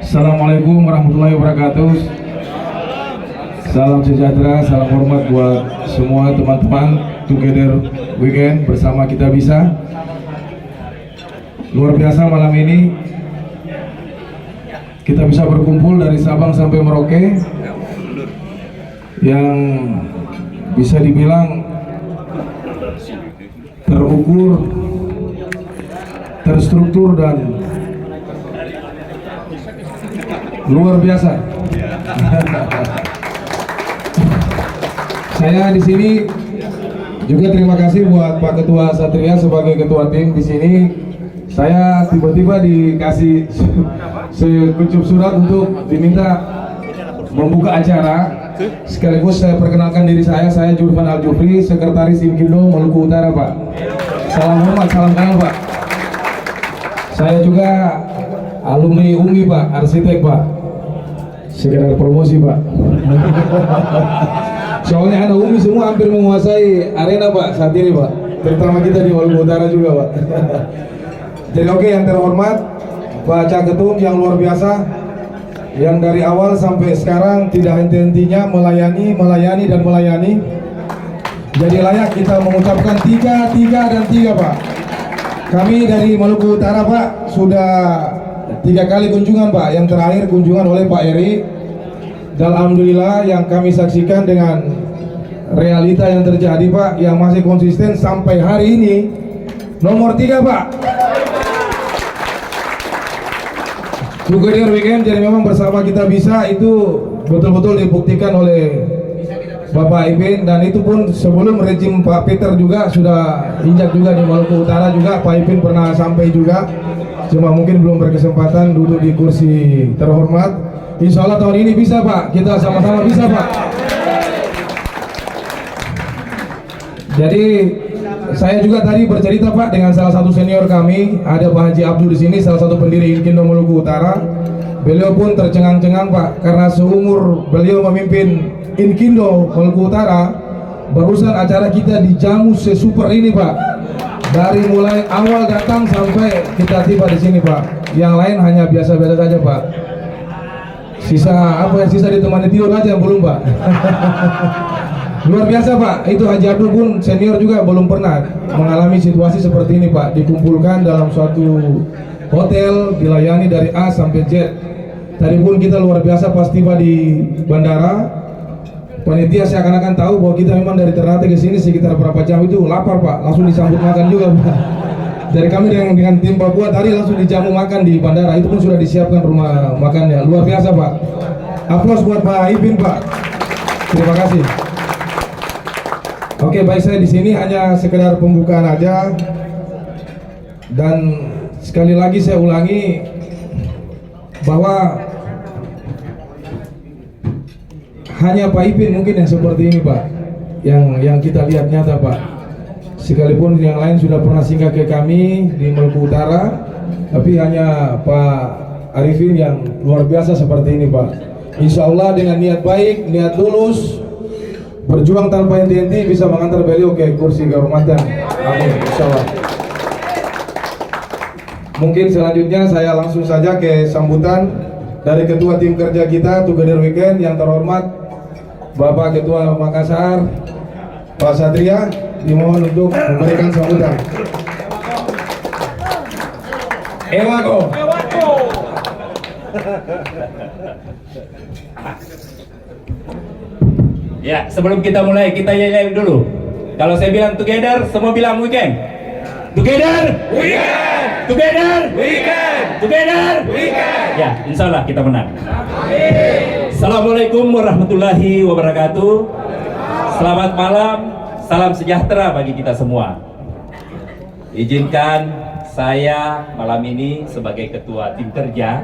Assalamualaikum warahmatullahi wabarakatuh. Salam sejahtera, salam hormat buat semua teman-teman Together Weekend bersama kita bisa. Luar biasa malam ini kita bisa berkumpul dari Sabang sampai Merauke yang bisa dibilang terukur, terstruktur dan luar biasa. Saya di sini juga terima kasih buat Pak Ketua Satria sebagai ketua tim di sini. Saya tiba-tiba dikasih sekucup surat untuk diminta membuka acara. Sekaligus saya perkenalkan diri saya Jurfan Al-Jufri, Sekretaris Inkindo Maluku Utara, Pak. Salam hormat, salam kenal, Pak. Saya juga alumni UMI, Pak, arsitek, Pak. Sekedar promosi, Pak. Soalnya anak UMI semua hampir menguasai arena, Pak, saat ini, Pak. Terutama kita di Maluku Utara juga, Pak. Jadi oke, yang terhormat Pak Cak Ketum yang luar biasa, yang dari awal sampai sekarang tidak henti-hentinya melayani, dan melayani. Jadi layak kita mengucapkan 3, dan 3, Pak. Kami dari Maluku Utara, Pak, sudah 3 kali kunjungan, Pak. Yang terakhir kunjungan oleh Pak Eri. Dan alhamdulillah yang kami saksikan dengan realita yang terjadi, Pak, yang masih konsisten sampai hari ini. Nomor 3, Pak. Together Weekend, jadi memang bersama kita bisa, itu betul-betul dibuktikan oleh Bapak Ipin, dan itu pun sebelum rejim Pak Peter juga sudah injak juga di Maluku Utara juga. Pak Ipin pernah sampai juga, cuma mungkin belum berkesempatan duduk di kursi terhormat. Insya Allah tahun ini bisa, Pak, kita sama-sama bisa, Pak. Jadi saya juga tadi bercerita, Pak, dengan salah satu senior kami, ada Pak Haji Abdul di sini, salah satu pendiri Inkindo Maluku Utara. Beliau pun tercengang-cengang, Pak, karena seumur beliau memimpin Inkindo Maluku Utara, barusan acara kita dijamu sesuper ini, Pak. Dari mulai awal datang sampai kita tiba di sini, Pak. Yang lain hanya biasa-biasa saja, Pak. Sisa ditemani tidur aja belum, Pak. Luar biasa, Pak. Itu Haji Abdul pun senior juga belum pernah mengalami situasi seperti ini, Pak. Dikumpulkan dalam suatu hotel, dilayani dari A sampai Z. Tadi pun kita luar biasa pas tiba di bandara. Panitia seakan-akan tahu bahwa kita memang dari Ternate ke sini sekitar berapa jam, itu lapar, Pak. Langsung disambut makan juga, Pak. Dari kami dengan tim Papua tadi langsung dijamu makan di bandara. Itu pun sudah disiapkan rumah makannya. Luar biasa, Pak. Aplaus buat Pak Ipin, Pak. Terima kasih. Oke, baik, saya di sini hanya sekedar pembukaan aja. Dan sekali lagi saya ulangi bahwa hanya Pak Ipin mungkin yang seperti ini, Pak, yang kita lihat nyata, Pak. Sekalipun yang lain sudah pernah singgah ke kami di Maluku Utara, tapi hanya Pak Arifin yang luar biasa seperti ini, Pak. Insya Allah dengan niat baik, niat tulus, berjuang tanpa henti-henti, bisa mengantar beliau ke kursi kehormatan. Amin, insya Allah. Mungkin selanjutnya saya langsung saja ke sambutan dari Ketua Tim Kerja kita Together Weekend yang terhormat Bapak Ketua Makassar, Pak Satria, dimohon untuk memberikan sambutan. Ewako. Ya, sebelum kita mulai, kita nyanyi dulu. Kalau saya bilang together, semua bilang weekend. Together, weekend. Together, weekend. Together, weekend. Ya, insya Allah kita menang. Amin. Assalamualaikum warahmatullahi wabarakatuh. Selamat malam, salam sejahtera bagi kita semua. Izinkan saya malam ini sebagai ketua tim kerja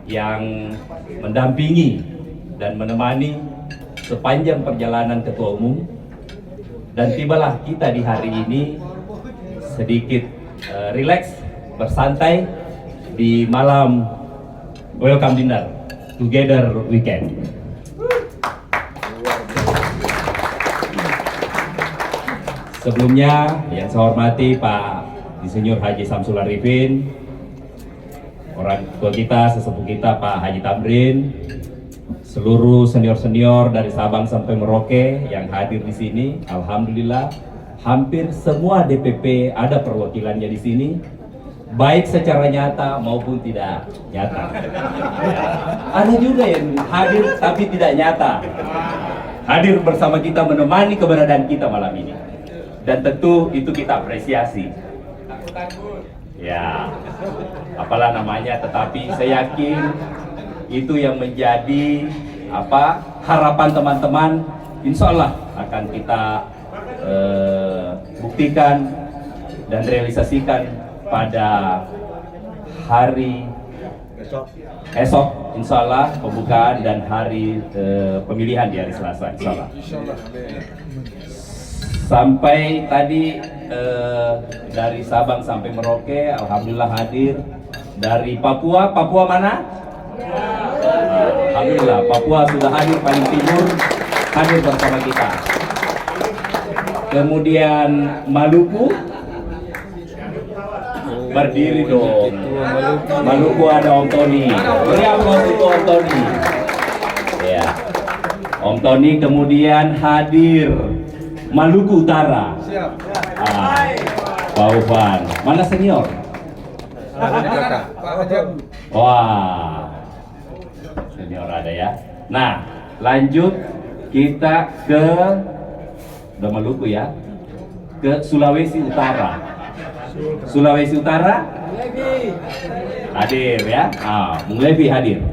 yang mendampingi dan menemani sepanjang perjalanan ketua umum, dan tibalah kita di hari ini sedikit rileks, bersantai di malam welcome dinner Together Weekend. Sebelumnya yang saya hormati Pak Insinyur Haji Samsul Arifin, orang tua kita, sesepuh kita Pak Haji Tamrin, seluruh senior-senior dari Sabang sampai Merauke yang hadir di sini. Alhamdulillah, hampir semua DPP ada perwakilannya di sini, baik secara nyata maupun tidak nyata. Ada juga yang hadir tapi tidak nyata, hadir bersama kita menemani keberadaan kita malam ini, dan tentu itu kita apresiasi. Ya, apalah namanya, tetapi saya yakin itu yang menjadi harapan teman-teman, insya Allah akan kita buktikan dan realisasikan pada hari esok, insya Allah pembukaan dan hari pemilihan di hari Selasa, insya Allah. Sampai tadi dari Sabang sampai Merauke, alhamdulillah hadir. Dari Papua, Papua mana? Alhamdulillah, Papua sudah hadir, paling timur hadir bersama kita. Kemudian Maluku, berdiri dong. Maluku ada Om Tony. Beriam untuk Om Tony. Ya, Om Tony. Kemudian hadir Maluku Utara. Pak Ufan. Mana senior? Wah, senior ada ya. Nah, lanjut kita ke udah Maluku ya, ke Sulawesi Utara. Sulawesi Utara hadir ya. Bung Levi hadir.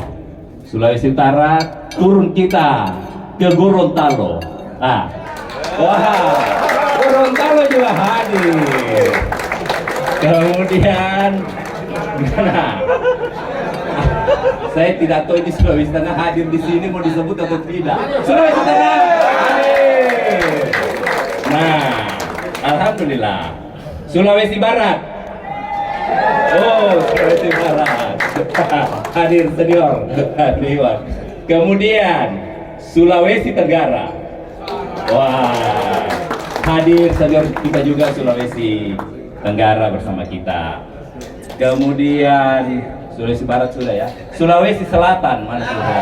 Sulawesi Utara, turun kita ke Gorontalo. Wah, Gorontalo juga hadir. Kemudian saya tidak tahu ini Sulawesi Tengah hadir di sini mau disebut atau tidak. Sulawesi Tengah hadir. Nah, alhamdulillah. Sulawesi Barat. Oh, Sulawesi Barat. Hadir senior. Kemudian Sulawesi Tenggara. Wah, hadir senior kita juga Sulawesi Tenggara bersama kita. Kemudian Sulawesi Barat sudah ya. Sulawesi Selatan mana sudah?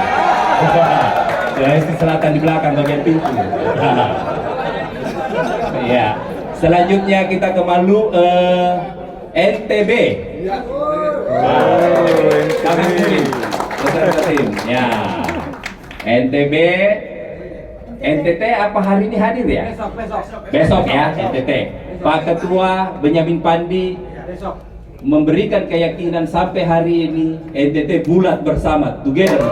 Sulawesi Selatan di belakang bagian pintu. Ya. Selanjutnya kita ke NTB. Ya. NTB. NTT apa hari ini hadir ya? Besok ya NTT. Pak Ketua Benyamin Pandi memberikan keyakinan sampai hari ini NTT bulat bersama, together.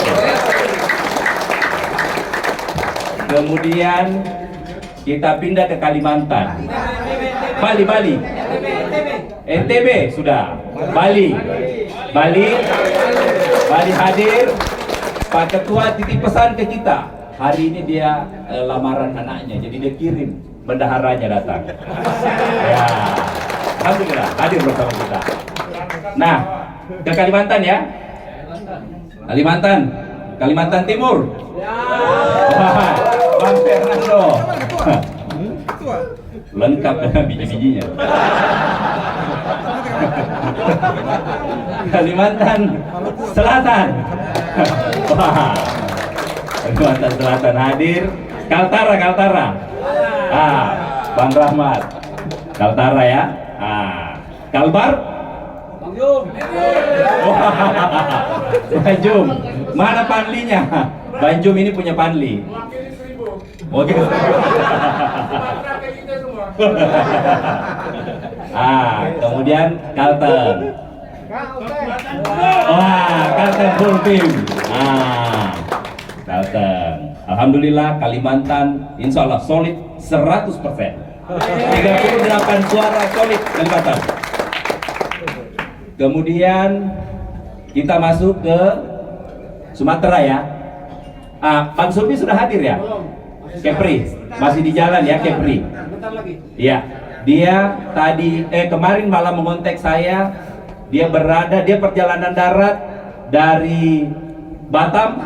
Kemudian kita pindah ke Kalimantan. Bali. NTB sudah. Bali hadir. Pak Ketua titip pesan ke kita. Hari ini dia lamaran anaknya, jadi dia kirim bendaharanya datang. Ya, alhamdulillah hadir bersama kita. Nah, ke Kalimantan ya. Kalimantan Timur. Bang Fernando. Lengkap dengan biji-bijinya. Kalimantan Selatan. Kalimantan Selatan hadir. Kaltara. Bang Rahmat. Kaltara ya. Kalbar. Bang Jum. Mana panlinya? Bang Jum ini punya panli. Oke. Kemudian Kalteng. Kalteng full team. Kalteng. Alhamdulillah Kalimantan insya Allah solid 100%. 38 suara solid Kalimantan. Kemudian kita masuk ke Sumatera ya. Pak Surbi sudah hadir ya? Kepri masih di jalan ya Kepri. Iya, dia tadi kemarin malam mengontak saya. Dia perjalanan darat dari Batam,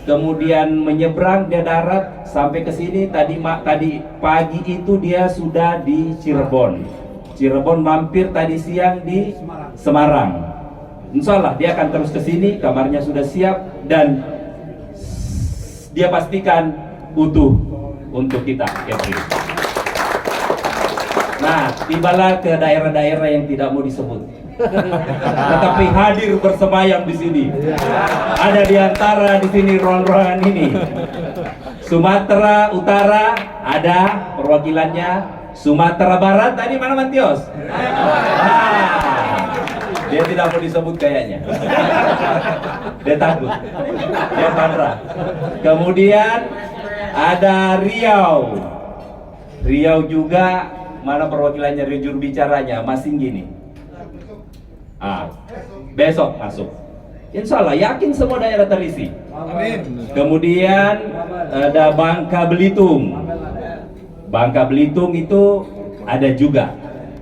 kemudian menyeberang dia darat sampai ke sini. Tadi pagi itu dia sudah di Cirebon. Mampir tadi siang di Semarang. Insya Allah dia akan terus ke sini, kamarnya sudah siap dan dia pastikan utuh untuk kita, Kepri. Nah, tibalah ke daerah-daerah yang tidak mau disebut, tetapi hadir bersemayam di sini. Ada di antara di sini ruang-ruangan ini. Sumatera Utara ada perwakilannya. Sumatera Barat tadi mana Matios? Dia tidak mau disebut kayaknya. Dia takut. Dia marah. Kemudian ada Riau. Riau juga mana perwakilannya, juru bicaranya, masing gini. Besok masuk. Insya Allah yakin semua daerah terisi. Amin. Kemudian ada Bangka Belitung. Bangka Belitung itu ada juga,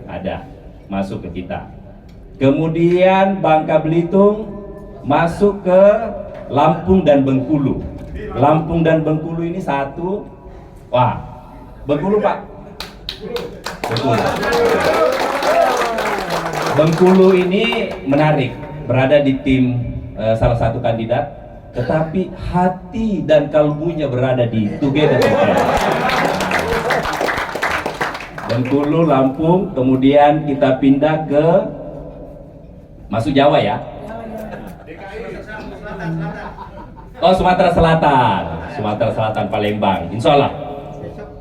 ada masuk ke kita. Kemudian Bangka Belitung masuk ke Lampung dan Bengkulu. Lampung dan Bengkulu ini satu. Wah, Bengkulu Pak. Bengkulu ini menarik, berada di tim salah satu kandidat, tetapi hati dan kalbunya berada di Together. Bengkulu, Lampung, kemudian kita pindah ke masuk Jawa ya. Oh, Sumatera Selatan, Sumatera Selatan, Palembang. Insya Allah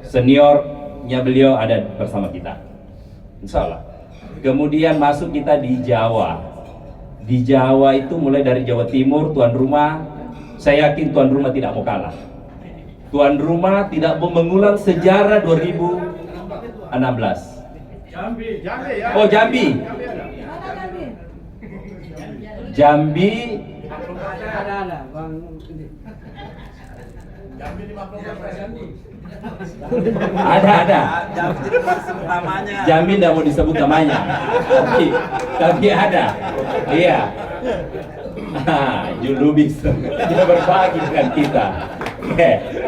seniornya beliau ada bersama kita. Insya Allah. Kemudian masuk kita di Jawa. Di Jawa itu mulai dari Jawa Timur, tuan rumah. Saya yakin tuan rumah tidak mau kalah. Tuan rumah tidak mau mengulang sejarah 2016. Oh, Jambi. Jambi. Ada. Jambi tidak mau disebut namanya, tapi ada. Iya. Julubis dia berbagi dengan kita.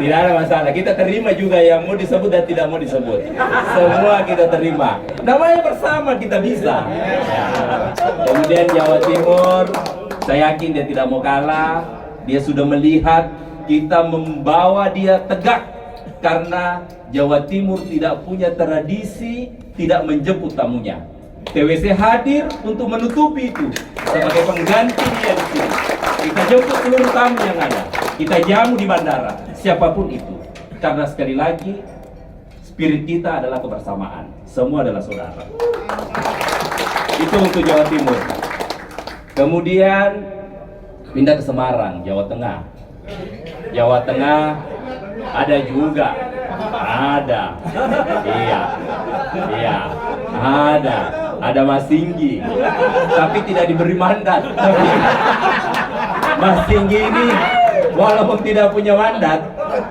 Tidak ada masalah. Kita terima juga yang mau disebut dan tidak mau disebut. Semua kita terima. Namanya bersama kita bisa. Kemudian Jawa Timur, saya yakin dia tidak mau kalah. Dia sudah melihat kita membawa dia tegak. Karena Jawa Timur tidak punya tradisi tidak menjemput tamunya. TWC hadir untuk menutupi itu sebagai pengganti dia di sini. Kita jemput seluruh tamu yang ada. Kita jamu di bandara, siapapun itu. Karena sekali lagi spirit kita adalah kebersamaan. Semua adalah saudara. Itu untuk Jawa Timur. Kemudian pindah ke Semarang, Jawa Tengah. Jawa Tengah ada juga, ada, iya, ada Mas Singgi, tapi tidak diberi mandat. Mas Singgi ini walaupun tidak punya mandat,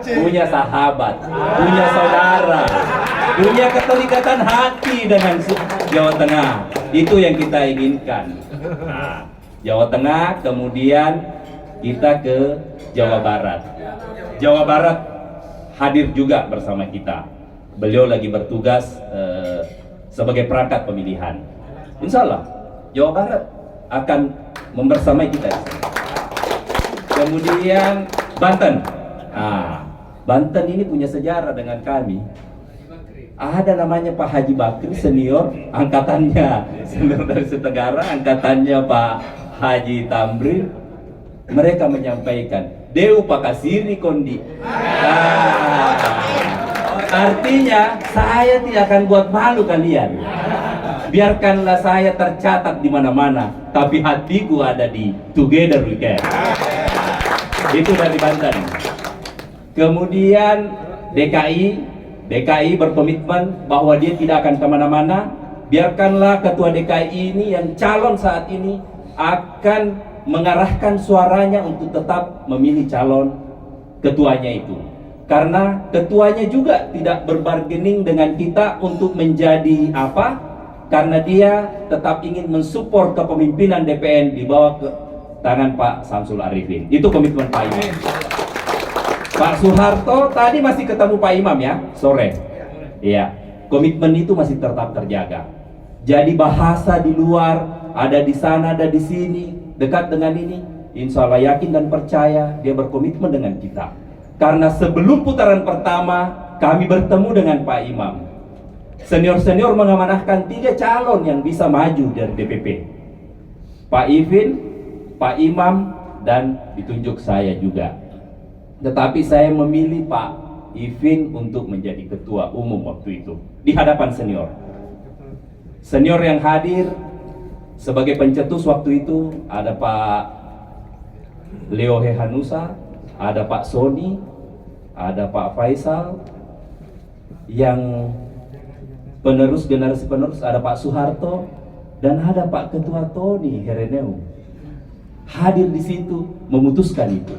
punya sahabat, punya saudara, punya keterikatan hati dengan Jawa Tengah. Itu yang kita inginkan. Nah, Jawa Tengah, kemudian kita ke Jawa Barat. Jawa Barat hadir juga bersama kita. Beliau lagi bertugas sebagai perangkat pemilihan. Insya Allah Jawa Barat akan membersamai kita. Kemudian Banten. Banten ini punya sejarah dengan kami. Ada namanya Pak Haji Bakri senior, angkatannya senior dari Tenggara, angkatannya Pak Haji Tamrin. Mereka menyampaikan Dewa Pakasiri Kondi. Artinya saya tidak akan buat malu kalian. Biarkanlah saya tercatat di mana-mana, tapi hatiku ada di Together We Can. Itu dari Banten. Kemudian DKI berkomitmen bahwa dia tidak akan kemana-mana. Biarkanlah ketua DKI ini yang calon saat ini akan mengarahkan suaranya untuk tetap memilih calon ketuanya itu. Karena ketuanya juga tidak berbargaining dengan kita untuk menjadi apa, karena dia tetap ingin mensupport kepemimpinan DPN di bawah ke tangan Pak Samsul Arifin. Itu komitmen Pak Imam. Pak Soeharto tadi masih ketemu Pak Imam ya, sore. Iya, komitmen itu masih tetap terjaga. Jadi bahasa di luar ada di sana, ada di sini, dekat dengan ini, insya Allah yakin dan percaya dia berkomitmen dengan kita. Karena sebelum putaran pertama kami bertemu dengan Pak Imam, senior-senior mengamanahkan 3 calon yang bisa maju dari DPP. Pak Ifin, Pak Imam, dan ditunjuk saya juga. Tetapi saya memilih Pak Ifin untuk menjadi ketua umum waktu itu di hadapan senior. Senior yang hadir sebagai pencetus waktu itu ada Pak Leo Hehanusa, ada Pak Sony, ada Pak Faisal, yang penerus generasi penerus ada Pak Soeharto, dan ada Pak Ketua Tony Hereneu. Hadir di situ memutuskan itu,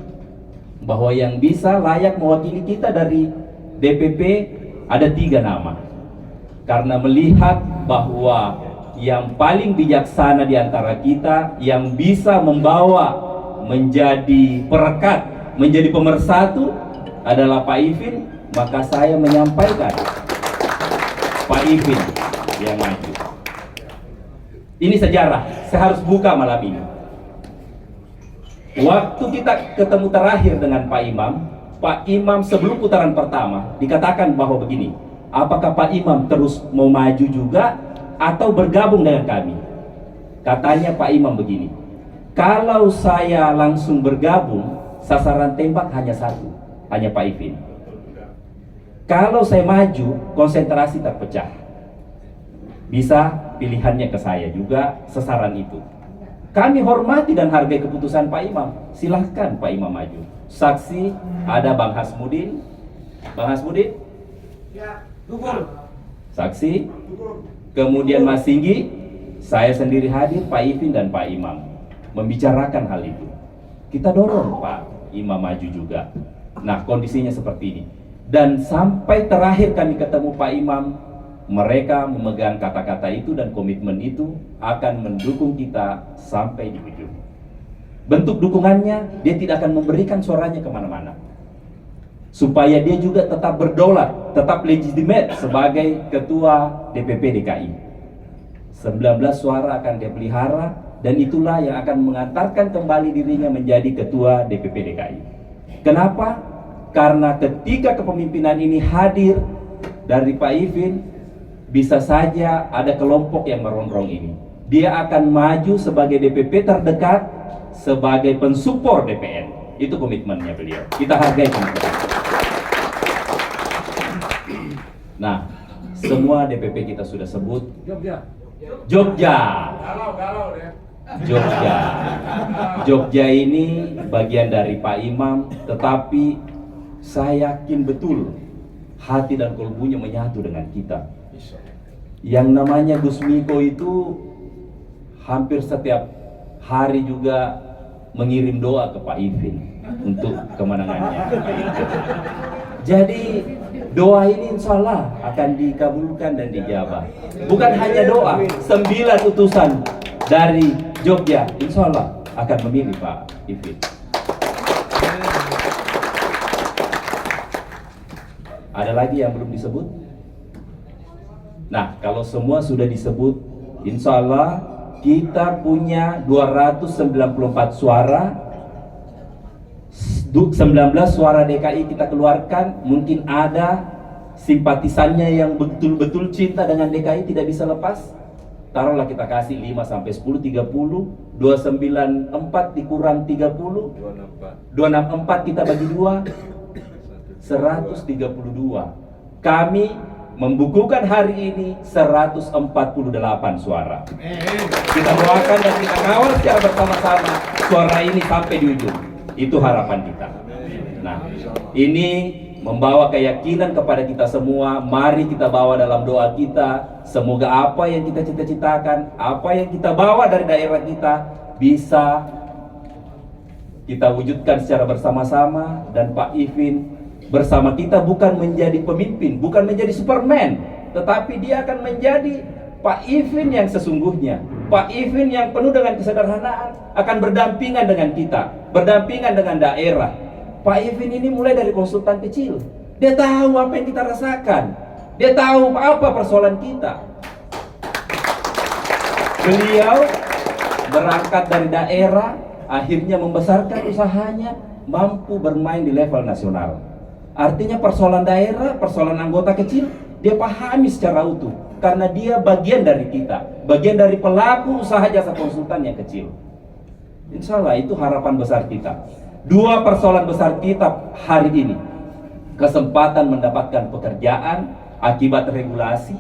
bahwa yang bisa layak mewakili kita dari DPP ada 3 nama. Karena melihat bahwa yang paling bijaksana di antara kita, yang bisa membawa menjadi perekat, menjadi pemersatu adalah Pak Ifin, maka saya menyampaikan Pak Ifin yang maju. Ini sejarah, saya harus buka malam ini. Waktu kita ketemu terakhir dengan Pak Imam sebelum putaran pertama dikatakan bahwa begini, apakah Pak Imam terus mau maju juga atau bergabung dengan kami? Katanya Pak Imam begini, kalau saya langsung bergabung, sasaran tembak hanya satu, hanya Pak Ifin. Kalau saya maju, konsentrasi terpecah. Bisa pilihannya ke saya juga, sasaran itu. Kami hormati dan hargai keputusan Pak Imam. Silahkan Pak Imam maju. Saksi ada Bang Hasmudin. Bang Hasmudin? Ya, dukung. Saksi. Kemudian Mas Singgi, saya sendiri hadir, Pak Ifin dan Pak Imam membicarakan hal itu. Kita dorong Pak Imam maju juga. Nah, kondisinya seperti ini. Dan sampai terakhir kami ketemu Pak Imam, mereka memegang kata-kata itu dan komitmen itu akan mendukung kita sampai di ujung. Bentuk dukungannya, dia tidak akan memberikan suaranya kemana-mana, supaya dia juga tetap berdaulat, tetap legitimate sebagai ketua DPP DKI. 19 suara akan dia pelihara, dan itulah yang akan mengantarkan kembali dirinya menjadi ketua DPP DKI. Kenapa? Karena ketika kepemimpinan ini hadir dari Pak Ifin, bisa saja ada kelompok yang merongrong ini. Dia akan maju sebagai DPP terdekat, sebagai pensupport DPN. Itu komitmennya beliau. Kita hargai komitmen. Nah, semua DPP kita sudah sebut. Jogja. Galau deh. Jogja ini bagian dari Pak Imam, tetapi saya yakin betul hati dan kolbunya menyatu dengan kita. Yang namanya Gus Miko itu hampir setiap hari juga mengirim doa ke Pak Ifin untuk kemenangannya. Jadi doa ini insya Allah akan dikabulkan dan dijabah. Bukan hanya doa, 9 utusan dari Jogja insya Allah akan memilih Pak Ifin. Ada lagi yang belum disebut? Nah, kalau semua sudah disebut, insya Allah kita punya 294 suara. 19 suara DKI kita keluarkan. Mungkin ada simpatisannya yang betul-betul cinta dengan DKI, tidak bisa lepas. Taruhlah kita kasih 5 sampai 10, 30. 294 dikurang 30, 264 kita bagi 2, 132. Kami membukukan hari ini 148 suara. Kita doakan dan kita kawal secara bersama-sama suara ini sampai di ujung. Itu harapan kita. Nah, ini membawa keyakinan kepada kita semua. Mari kita bawa dalam doa kita. Semoga apa yang kita cita-citakan, apa yang kita bawa dari daerah kita bisa kita wujudkan secara bersama-sama. Dan Pak Ifin bersama kita bukan menjadi pemimpin, bukan menjadi Superman, tetapi dia akan menjadi Pak Ifin yang sesungguhnya. Pak Ifin yang penuh dengan kesederhanaan akan berdampingan dengan kita, berdampingan dengan daerah. Pak Ifin ini mulai dari konsultan kecil. Dia tahu apa yang kita rasakan. Dia tahu apa persoalan kita. Beliau berangkat dari daerah, akhirnya membesarkan usahanya, mampu bermain di level nasional. Artinya persoalan daerah, persoalan anggota kecil, dia pahami secara utuh. Karena dia bagian dari kita, bagian dari pelaku usaha jasa konsultan yang kecil. Insya Allah itu harapan besar kita. Dua persoalan besar kita hari ini. Kesempatan mendapatkan pekerjaan akibat regulasi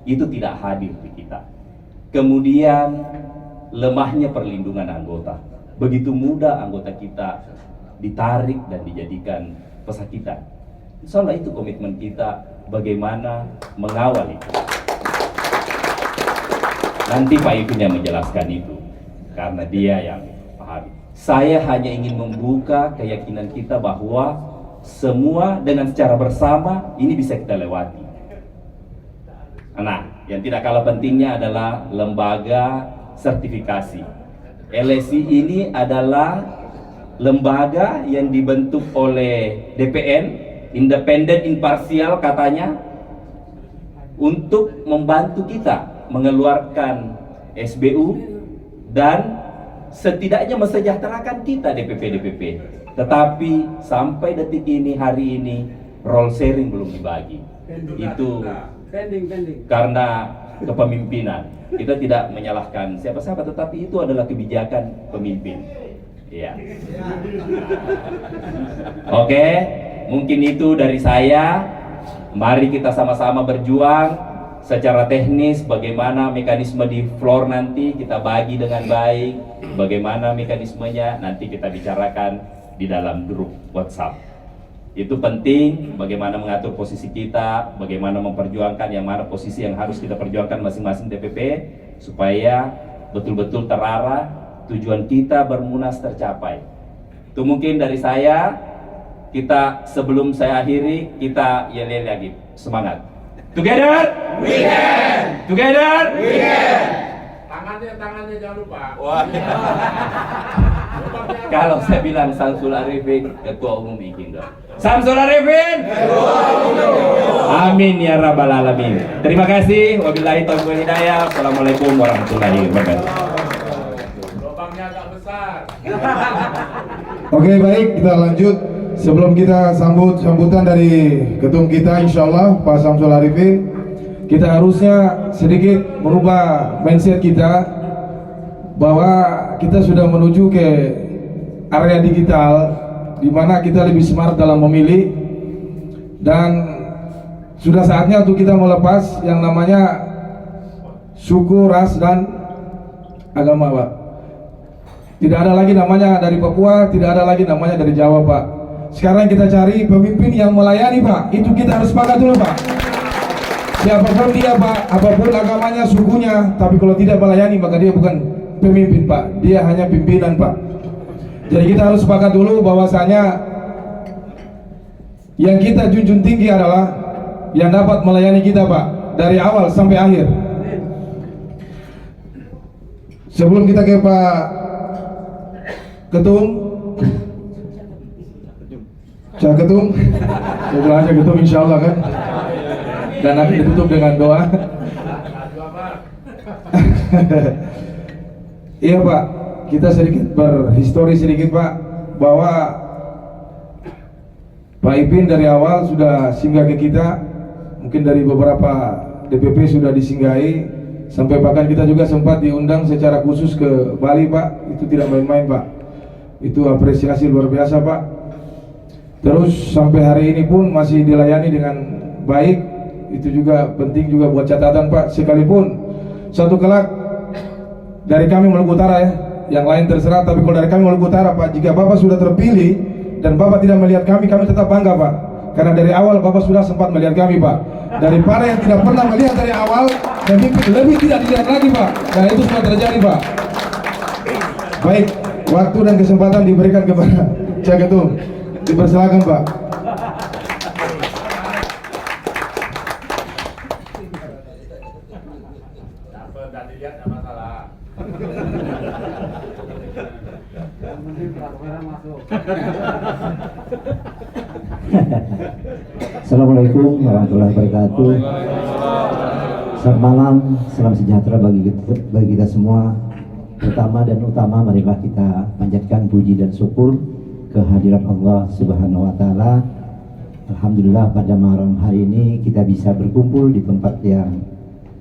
itu tidak hadir di kita. Kemudian lemahnya perlindungan anggota. Begitu mudah anggota kita ditarik dan dijadikan pesakitan. Insya Allah itu komitmen kita bagaimana mengawal itu. Nanti Pak Ipin yang menjelaskan itu karena dia yang paham. Saya hanya ingin membuka keyakinan kita bahwa semua dengan secara bersama ini bisa kita lewati. Nah, yang tidak kalah pentingnya adalah lembaga sertifikasi. LSI ini adalah lembaga yang dibentuk oleh DPN, independen imparsial katanya, untuk membantu kita mengeluarkan SBU dan setidaknya mesejahterakan kita DPP. Tetapi sampai detik ini, hari ini, role sharing belum dibagi. Itu karena kepemimpinan. Kita tidak menyalahkan siapa-siapa, tetapi itu adalah kebijakan pemimpin. Iya. Oke, mungkin itu dari saya. Mari kita sama-sama berjuang. Secara teknis bagaimana mekanisme di floor nanti kita bagi dengan baik, bagaimana mekanismenya nanti kita bicarakan di dalam grup WhatsApp. Itu penting, bagaimana mengatur posisi kita, bagaimana memperjuangkan yang mana posisi yang harus kita perjuangkan masing-masing DPP supaya betul-betul terarah tujuan kita bermunas tercapai. Itu mungkin dari saya. Kita sebelum saya akhiri kita yel-yel lagi, semangat. Together we can. Together we can. Tangannya jangan lupa. Wah. Kalau saya bilang Samsul Arifin, Ketua Umum bikin dong. Samsul Arifin, Ketua Umum. Amin ya rabbal alamin. Terima kasih. Wabillahi taufiq wal hidayah. Assalamualaikum warahmatullahi wabarakatuh. Lubangnya agak besar. Oke, baik, kita lanjut. Sebelum kita sambutan dari ketum kita, insya Allah Pak Samsul Arifin, kita harusnya sedikit merubah mindset kita bahwa kita sudah menuju ke area digital di mana kita lebih smart dalam memilih, dan sudah saatnya untuk kita melepas yang namanya suku, ras, dan agama, Pak. Tidak ada lagi namanya dari Papua, tidak ada lagi namanya dari Jawa, Pak. Sekarang kita cari pemimpin yang melayani, Pak. Itu kita harus sepakat dulu, Pak. Siapapun dia, Pak, apapun agamanya, sukunya, tapi kalau tidak melayani maka dia bukan pemimpin, Pak. Dia hanya pimpinan, Pak. Jadi kita harus sepakat dulu bahwasanya yang kita junjung tinggi adalah yang dapat melayani kita, Pak, dari awal sampai akhir. Sebelum kita ke Pak Ketum, Cak Ketum, saya aja Ketum insya Allah kan, dan nanti ditutup dengan doa. Iya Pak, kita sedikit berhistori sedikit Pak, bahwa Pak Ipin dari awal sudah singgah ke kita, mungkin dari beberapa DPP sudah disinggahi, sampai bahkan kita juga sempat diundang secara khusus ke Bali, Pak. Itu tidak main-main, Pak. Itu apresiasi luar biasa, Pak. Terus sampai hari ini pun masih dilayani dengan baik. Itu juga penting juga buat catatan, Pak. Sekalipun satu kelak dari kami Maluku Utara ya, yang lain terserah, tapi kalau dari kami Maluku Utara, Pak, jika Bapak sudah terpilih dan Bapak tidak melihat kami tetap bangga, Pak. Karena dari awal Bapak sudah sempat melihat kami, Pak. Daripada yang tidak pernah melihat dari awal dan lebih tidak dilihat lagi, Pak. Dan itu sudah terjadi, Pak. Baik, waktu dan kesempatan diberikan kepada Cak Ketum. Dipersilakan, Pak. Tidak dilihat nggak masalah. Assalamualaikum warahmatullahi wabarakatuh. Selamat malam, salam sejahtera bagi kita semua. Pertama dan utama marilah kita panjatkan puji dan syukur kehadirat Allah Subhanahu wa taala. Alhamdulillah pada malam hari ini kita bisa berkumpul di tempat yang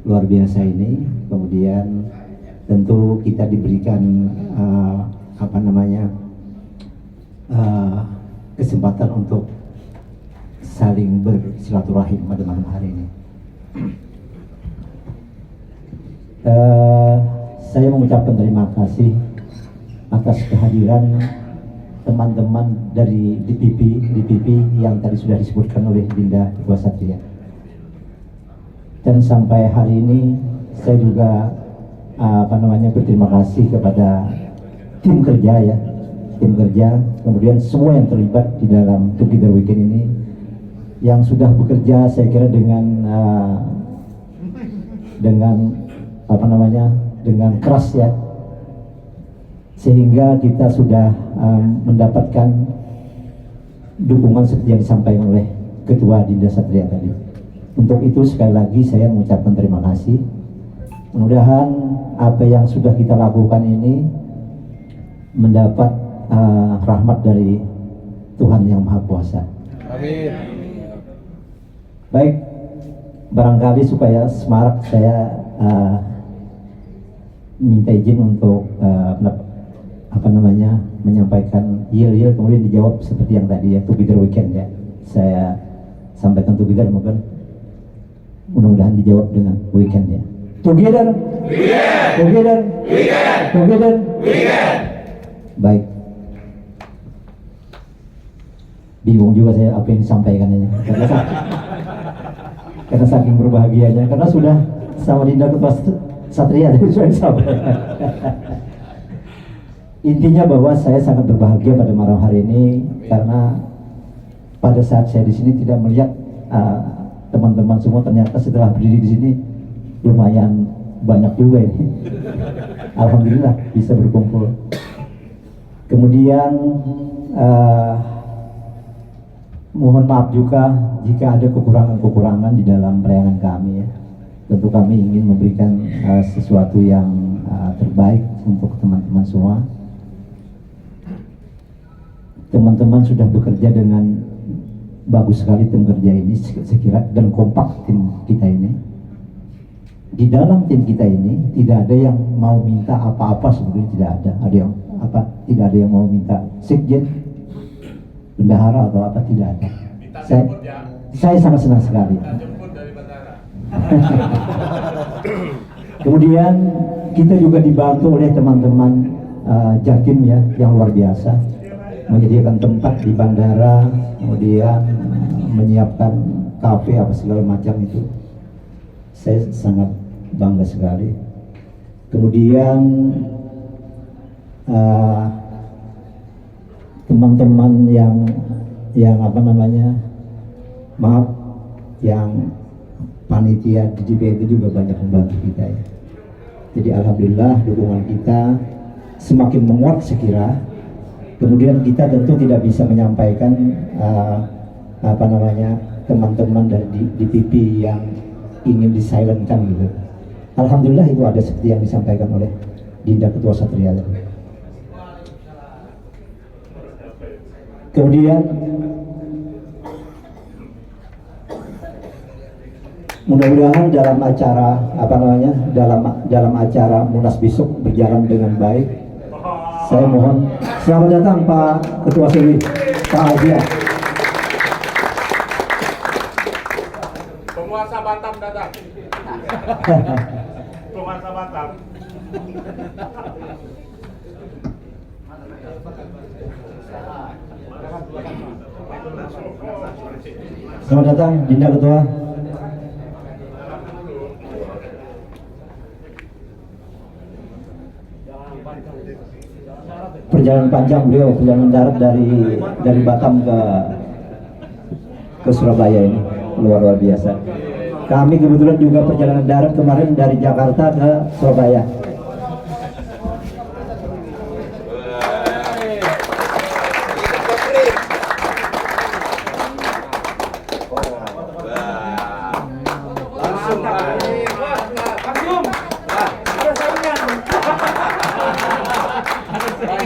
luar biasa ini. Kemudian tentu kita diberikan kesempatan untuk saling bersilaturahim pada malam hari ini. Saya mengucapkan terima kasih atas kehadiran teman-teman dari DPP yang tadi sudah disebutkan oleh Dinda Ketua Satria. Dan sampai hari ini saya juga berterima kasih kepada tim kerja, kemudian semua yang terlibat di dalam Together Weekend ini yang sudah bekerja, saya kira dengan keras ya, sehingga kita sudah mendapatkan dukungan seperti yang disampaikan oleh Ketua Dinda Satria tadi. Untuk itu sekali lagi saya mengucapkan terima kasih. Mudah-mudahan apa yang sudah kita lakukan ini mendapat rahmat dari Tuhan Yang Maha Kuasa. Amin. Baik, barangkali supaya semarak saya minta izin untuk menyampaikan yel kemudian dijawab seperti yang tadi ya, Together Weekend ya. Saya sampaikan Together, mudah-mudahan dijawab dengan Weekend ya. Together, weekend. Together, weekend. Together, weekend. Baik. Bingung juga saya apa yang disampaikan ini. Karena saking berbahagianya, karena sudah sama Dinda Ketua Satria tadi sudah disampaikan. Intinya bahwa saya sangat berbahagia pada malam hari ini karena pada saat saya di sini tidak melihat teman-teman semua, ternyata setelah berdiri di sini lumayan banyak juga ini. Alhamdulillah bisa berkumpul. Kemudian mohon maaf juga jika ada kekurangan-kekurangan di dalam pelayanan kami ya. Tentu kami ingin memberikan sesuatu yang terbaik untuk teman-teman semua. Teman-teman sudah bekerja dengan bagus sekali tim kerja ini, saya kira, dan kompak tim kita ini. Di dalam tim kita ini tidak ada yang mau minta apa-apa, sebetulnya tidak ada. Tidak ada yang mau minta sekjen, bendahara atau apa, tidak ada. Saya sangat senang sekali. Kemudian kita juga dibantu oleh teman-teman Jatim ya, yang luar biasa, menyediakan tempat di bandara, kemudian menyiapkan kafe apa segala macam itu. Saya sangat bangga sekali. Kemudian teman-teman yang panitia di DPP itu juga banyak membantu kita ya. Jadi alhamdulillah dukungan kita semakin menguat sekira. Kemudian kita tentu tidak bisa menyampaikan teman-teman dari DPP yang ingin disilentkan gitu. Alhamdulillah itu ada seperti yang disampaikan oleh Dinda Ketua Satria. Kemudian mudah-mudahan dalam acara dalam acara Munas besok berjalan dengan baik. Saya mohon selamat datang Pak Ketua Sewi, Pak Azia. Penguasa Batam datang. Penguasa Batam. Selamat datang Dinda Ketua. Perjalanan panjang beliau, perjalanan darat dari Batam ke Surabaya ini luar biasa. Kami kebetulan juga perjalanan darat kemarin dari Jakarta ke Surabaya.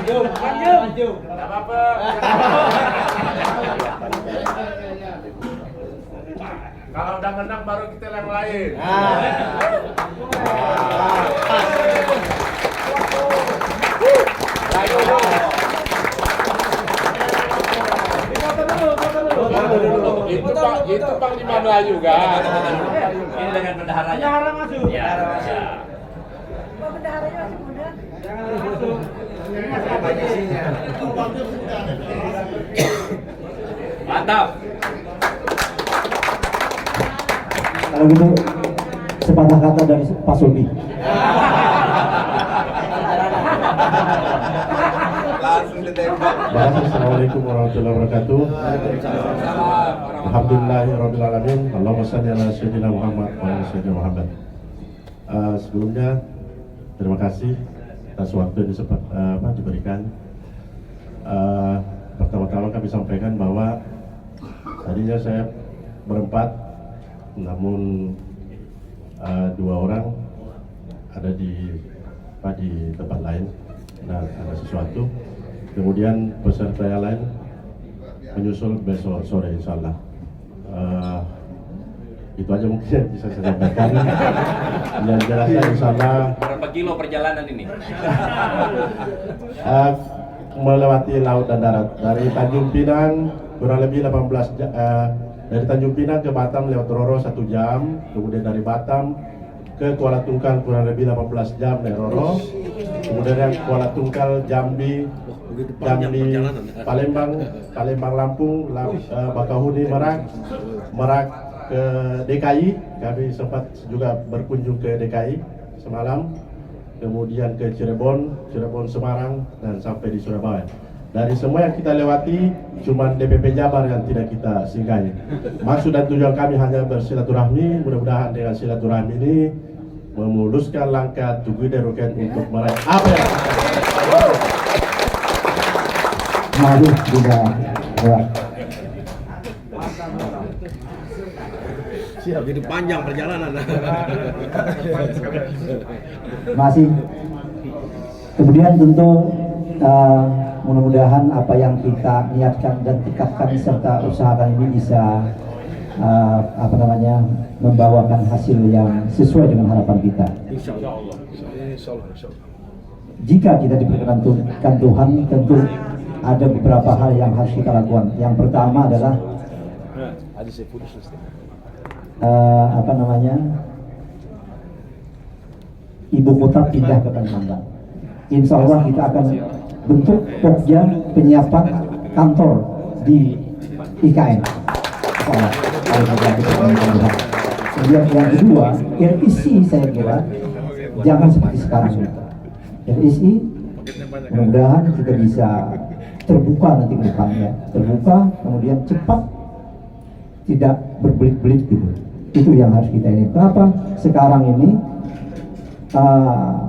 Tidak apa-apa. Kalau udah menang baru kita yang lain. Itu Panglima Melayu kan. Ini dengan bendaharanya. Bendahara masuk. Ya. Bendaharanya masih muda. Mantap. Kalau gitu sepatah kata dari Pak Sobi. Assalamualaikum warahmatullahi wabarakatuh. Alhamdulillahirrabbilalamin. Allahumma shalli ala sayyidina Muhammad wa ala sayyidina Muhammad. Sebelumnya terima kasih atas waktu yang diberikan. Pertama-tama kami sampaikan bahwa tadinya saya berempat, namun dua orang ada di tempat lain dan ada sesuatu. Kemudian peserta yang lain menyusul besok sore insya Allah. Itu aja mungkin yang bisa saya sampaikan. Yang jelasnya insya Allah Berapa kilo perjalanan ini? melewati laut dan darat dari Tanjung Pinang kurang lebih 18 dari Tanjung Pinang ke Batam lewat Roro 1 jam, kemudian dari Batam ke Kuala Tungkal kurang lebih 18 jam dari Roro, kemudian dari Kuala Tungkal Jambi Palembang Lampung, Bakahuni Merak ke DKI. Kami sempat juga berkunjung ke DKI semalam, kemudian ke Cirebon Semarang, dan sampai di Surabaya. Dari semua yang kita lewati, cuma DPP Jabar yang tidak kita singgahi. Maksud dan tujuan kami hanya bersilaturahmi. Mudah-mudahan dengan silaturahmi ini memuluskan langkah Together We Can untuk meraih apa yang Maju juga ya. Siap, jadi panjang perjalanan. Masih. Kemudian tentu mudah-mudahan apa yang kita niatkan dan tingkatkan serta usahakan ini bisa membawakan hasil yang sesuai dengan harapan kita. Insya Allah. Jika kita diperkenankan Tuhan, tentu ada beberapa hal yang harus kita lakukan. Yang pertama adalah ibu kota pindah ke Kalimantan. Insya Allah kita akan bentuk pokja penyiapan kantor di IKN. Kemudian yang kedua, RIC saya kira jangan seperti sekarang. RIC mudah-mudahan kita bisa terbuka nanti ke depannya, terbuka kemudian cepat, tidak berbelit-belit gitu. Itu yang harus kita ini. Kenapa sekarang ini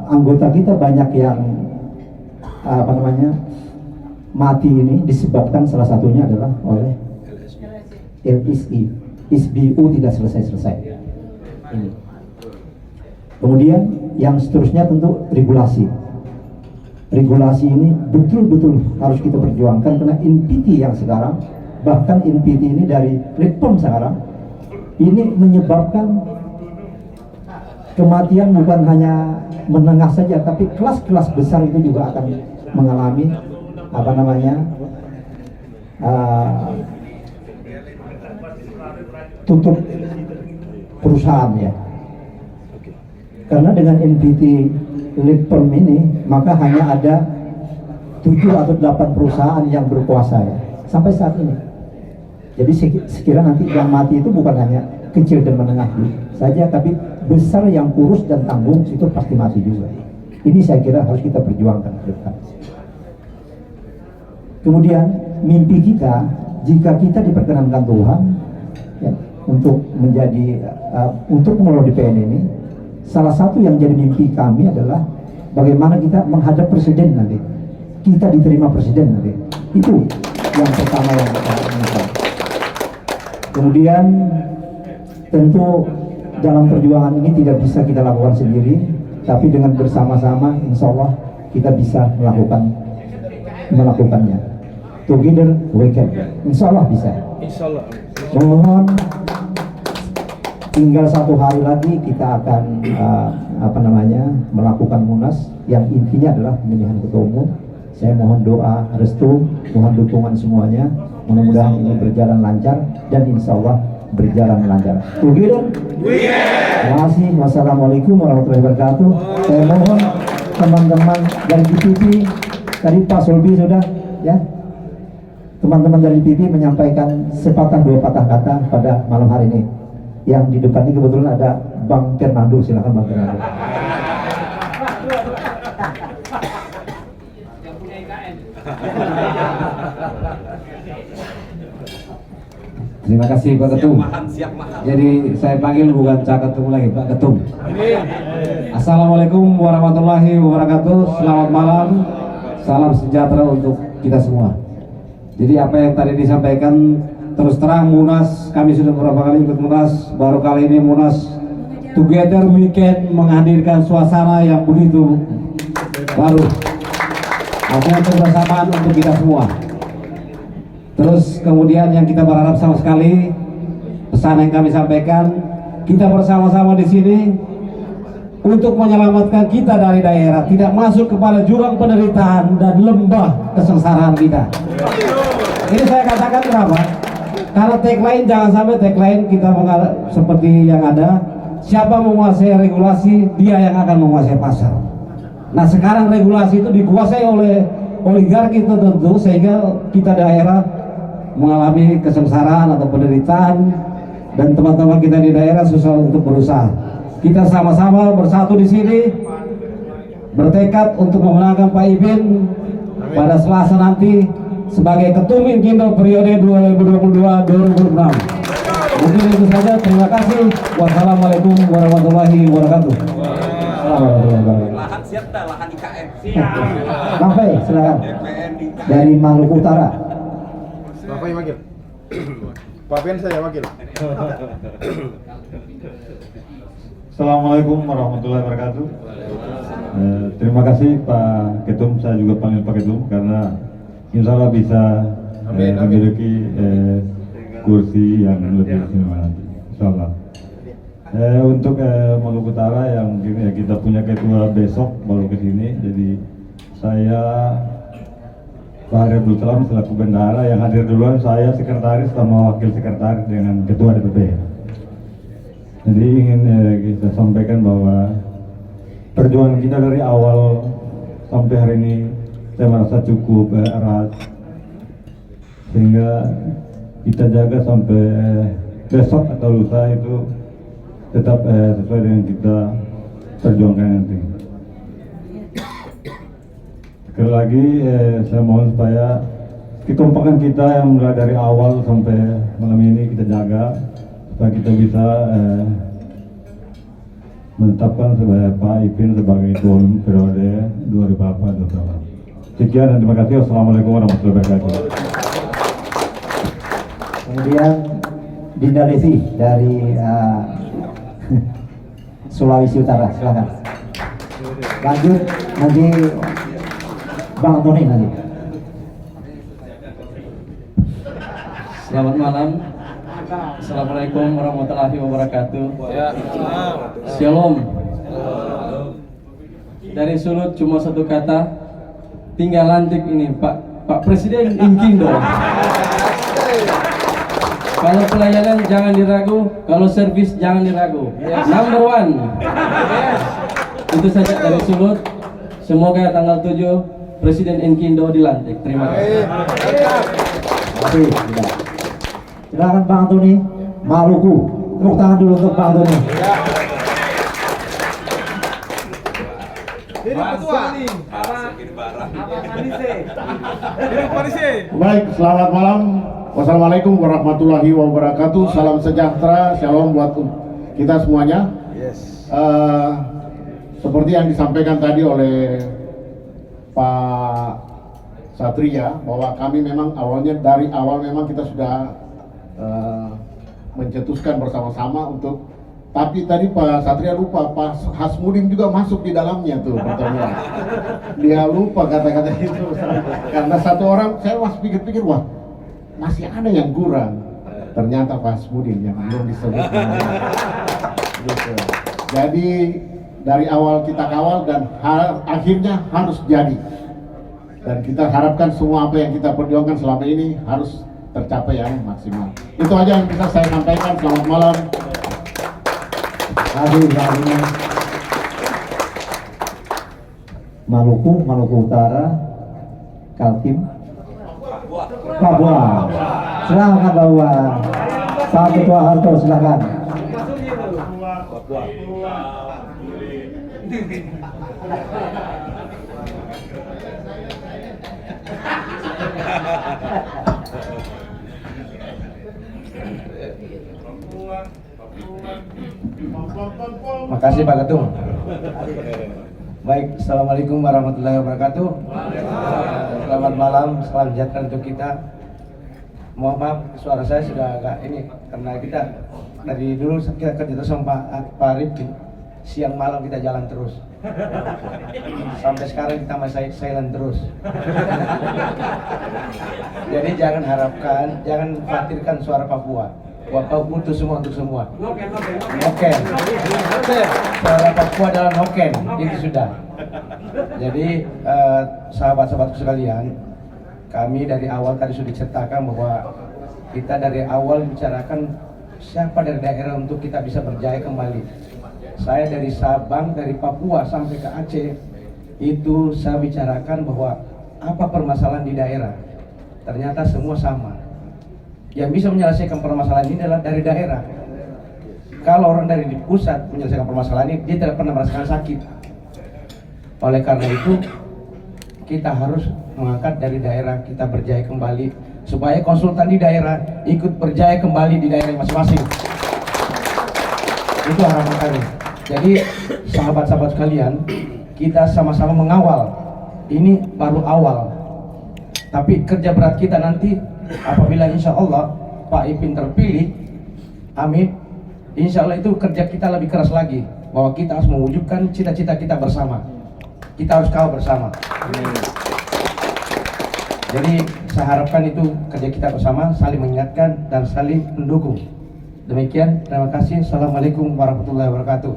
anggota kita banyak yang mati ini disebabkan salah satunya adalah oleh LSI, ISBU tidak selesai-selesai. Ini. Kemudian yang seterusnya tentu regulasi. Regulasi ini betul-betul harus kita perjuangkan karena NPT yang sekarang, bahkan NPT ini dari Litpom sekarang, ini menyebabkan kematian bukan hanya menengah saja, tapi kelas-kelas besar itu juga akan mengalami tutup perusahaan ya. Karena dengan NPT Litpom ini maka hanya ada 7 atau 8 perusahaan yang berkuasa ya sampai saat ini. Jadi sekiranya nanti yang mati itu bukan hanya kecil dan menengah saja, tapi besar yang kurus dan tanggung itu pasti mati juga. Ini saya kira harus kita perjuangkan ke depan. Kemudian mimpi kita, jika kita diperkenankan Tuhan ya, untuk menjadi untuk mengelola DPN ini, salah satu yang jadi mimpi kami adalah bagaimana kita menghadap presiden nanti, kita diterima presiden nanti. Itu yang pertama yang kita inginkan. Kemudian tentu dalam perjuangan ini tidak bisa kita lakukan sendiri, tapi dengan bersama-sama insya Allah kita bisa melakukan melakukannya. Together we can. Insya Allah bisa. Mohon tinggal 1 hari lagi kita akan melakukan munas yang intinya adalah pemilihan ketua umum. Saya mohon doa restu, mohon dukungan semuanya. Mudah-mudahan ini berjalan lancar dan insya Allah berjalan lancar. Together we can. Terima kasih. Wassalamualaikum warahmatullahi wabarakatuh. Saya mohon teman-teman dari DPP, tadi Pak Solbi sudah ya. Teman-teman dari DPP menyampaikan sepatah 2 patah kata pada malam hari ini. Yang di depan ini kebetulan ada Bang Fernando, silakan Bang Fernando. Terima kasih Pak Ketum. Jadi saya panggil bukan Cak Ketum lagi, Pak Ketum. Assalamualaikum warahmatullahi wabarakatuh. Selamat malam. Salam sejahtera untuk kita semua. Jadi apa yang tadi disampaikan, terus terang Munas, kami sudah beberapa kali ikut Munas, baru kali ini Munas Together Weekend menghadirkan suasana yang begitu baru. Artinya kebersamaan untuk kita semua. Terus kemudian yang kita berharap sama sekali, pesan yang kami sampaikan, kita bersama-sama di sini untuk menyelamatkan kita dari daerah, tidak masuk kepada jurang penderitaan dan lembah kesengsaraan kita. Ini saya katakan kenapa? Karena tagline, jangan sampai tagline kita seperti yang ada, siapa menguasai regulasi, dia yang akan menguasai pasar. Nah sekarang regulasi itu dikuasai oleh oligarki tertentu, sehingga kita daerah mengalami kesengsaraan atau penderitaan, dan teman-teman kita di daerah susah untuk berusaha. Kita sama-sama bersatu di sini, bertekad untuk memenangkan Pak Ibin pada Selasa nanti sebagai Ketum Inkindo periode 2022-2026. Mungkin itu saja. Terima kasih. Wassalamualaikum warahmatullahi wabarakatuh. Lahan siap dah, lahan IKN. Bang Fei, silakan. Dari Maluku Utara. Bapak yang wakil. Pak Fen saya wakil. Assalamualaikum warahmatullahi wabarakatuh. Terima kasih Pak Ketum, saya juga panggil Pak Ketum karena insya Allah bisa memiliki kursi yang lebih istimewa nanti, insya Allah. Untuk Maluku Utara yang mungkin ya kita punya ketua besok baru ke sini, jadi saya Pak Abdul Salam selaku bendahara yang hadir duluan, saya sekretaris sama wakil sekretaris dengan ketua DPP. Jadi ingin kita sampaikan bahwa perjuangan kita dari awal sampai hari ini saya merasa cukup erat, sehingga kita jaga sampai besok atau lusa itu tetap sesuai dengan kita perjuangkan nanti. Sekali lagi saya mohon supaya kekompakan kita yang mulai dari awal sampai malam ini kita jaga, supaya kita bisa menetapkan sebagai Pak Ipin sebagai ketua umum periode 2024-2028. Sekian dan terima kasih. Wassalamualaikum warahmatullahi wabarakatuh. Kemudian Dinda Desi dari Sulawesi Utara, silakan. Lanjut nanti Bang Antoni nanti. Selamat malam. Assalamualaikum warahmatullahi wabarakatuh. Shalom. Dari Sulut cuma satu kata, tinggal lantik ini Pak Presiden Inkindo. Kalau pelayanan jangan diragu, kalau servis jangan diragu. Number 1. Itu saja dari Sulut. Semoga tanggal 7 Presiden Inkindo dilantik. Terima kasih. Silakan Bang Antoni, Maluku. Tepuk tangan dulu untuk Bang Antoni. Baik, selamat malam. Wassalamualaikum warahmatullahi wabarakatuh. Salam sejahtera, shalom buat kita semuanya. Seperti yang disampaikan tadi oleh Pak Satria, bahwa kami memang dari awal memang kita sudah mencetuskan bersama-sama untuk Tapi tadi Pak Satria lupa, Pak Hasmudin juga masuk di dalamnya tuh pertemuan. Dia lupa kata-kata itu. Karena satu orang, saya masih pikir-pikir, wah masih ada yang kurang. Ternyata Pak Hasmudin yang belum disebut. Gitu. Jadi dari awal kita kawal dan akhirnya harus jadi. Dan kita harapkan semua apa yang kita perjuangkan selama ini harus tercapai yang maksimal. Itu aja yang bisa saya sampaikan. Selamat malam. Maluku Utara, Kaltim, Papua. Silakan Papua. Pak Ketua Harto, silakan. Makasih Pak Ketum. Baik, assalamualaikum warahmatullahi wabarakatuh. Selamat malam, salam sejahtera untuk kita. Mohon maaf, suara saya sudah agak ini karena kita dari dulu kita kerja terus sama Pak Rifki. Siang malam kita jalan terus. Sampai sekarang kita masih silent terus. Jadi jangan khawatirkan suara Papua. Papua butuh semua untuk semua. Noken. Suara Papua adalah noken, itu sudah. Jadi sahabat-sahabatku sekalian, kami dari awal tadi sudah diceritakan bahwa kita dari awal bicarakan siapa dari daerah untuk kita bisa berjaya kembali. Saya dari Sabang, dari Papua sampai ke Aceh, itu saya bicarakan bahwa apa permasalahan di daerah. Ternyata semua sama. Yang bisa menyelesaikan permasalahan ini adalah dari daerah. Kalau orang dari di pusat menyelesaikan permasalahan ini, dia tidak pernah merasakan sakit. Oleh karena itu, kita harus mengangkat dari daerah, kita berjaya kembali, supaya konsultan di daerah ikut berjaya kembali di daerah masing-masing. Itu harapan kami. Jadi sahabat-sahabat sekalian, kita sama-sama mengawal. Ini baru awal. Tapi kerja berat kita nanti apabila insya Allah Pak Ipin terpilih, amin, insya Allah itu kerja kita lebih keras lagi. Bahwa kita harus mewujudkan cita-cita kita bersama. Kita harus kawal bersama. Jadi saya harapkan itu kerja kita bersama, saling mengingatkan dan saling mendukung. Demikian, terima kasih. Assalamualaikum warahmatullahi wabarakatuh.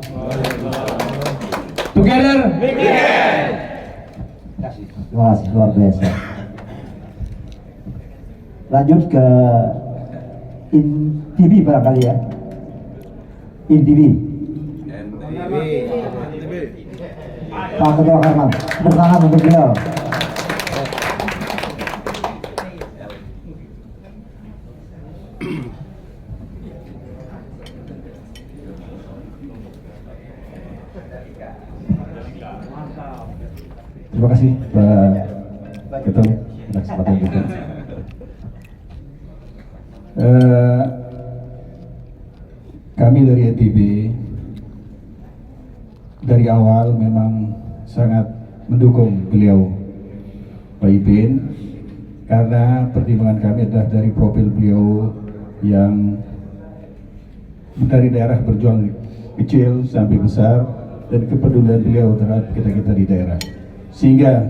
Together, we can. Terima kasih, luar biasa. Lanjut ke INTB barangkali ya. INTB. Pak Ketua Herman, tepuk tangan untuk beliau. Terima kasih Pak Ketum atas kesempatan itu. Kami dari NTB dari awal memang sangat mendukung beliau Pak Ipin, karena pertimbangan kami adalah dari profil beliau yang dari daerah berjuang kecil sampai besar dan kepedulian beliau terhadap kita-kita di daerah, sehingga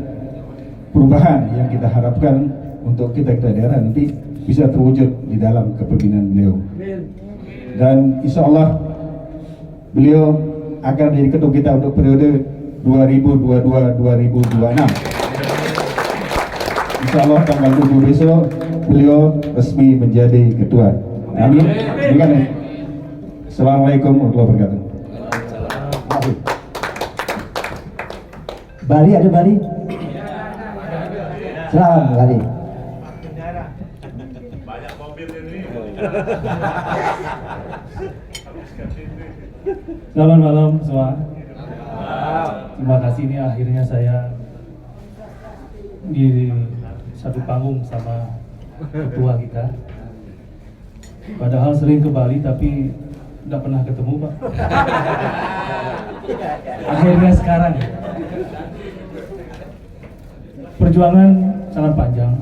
perubahan yang kita harapkan untuk kita-kita daerah nanti bisa terwujud di dalam kepemimpinan beliau. Dan insya Allah beliau akan menjadi ketua kita untuk periode 2022-2026. Insya Allah tanggal 7 besok beliau resmi menjadi ketua. Amin. Assalamualaikum warahmatullahi wabarakatuh. Bali, ada Bali? Silakan Bali. Banyak mobil ini. Selamat malam semua. Terima kasih, ini akhirnya saya di satu panggung sama ketua kita. Padahal sering ke Bali tapi tidak pernah ketemu, Pak. Akhirnya sekarang. Perjuangan sangat panjang.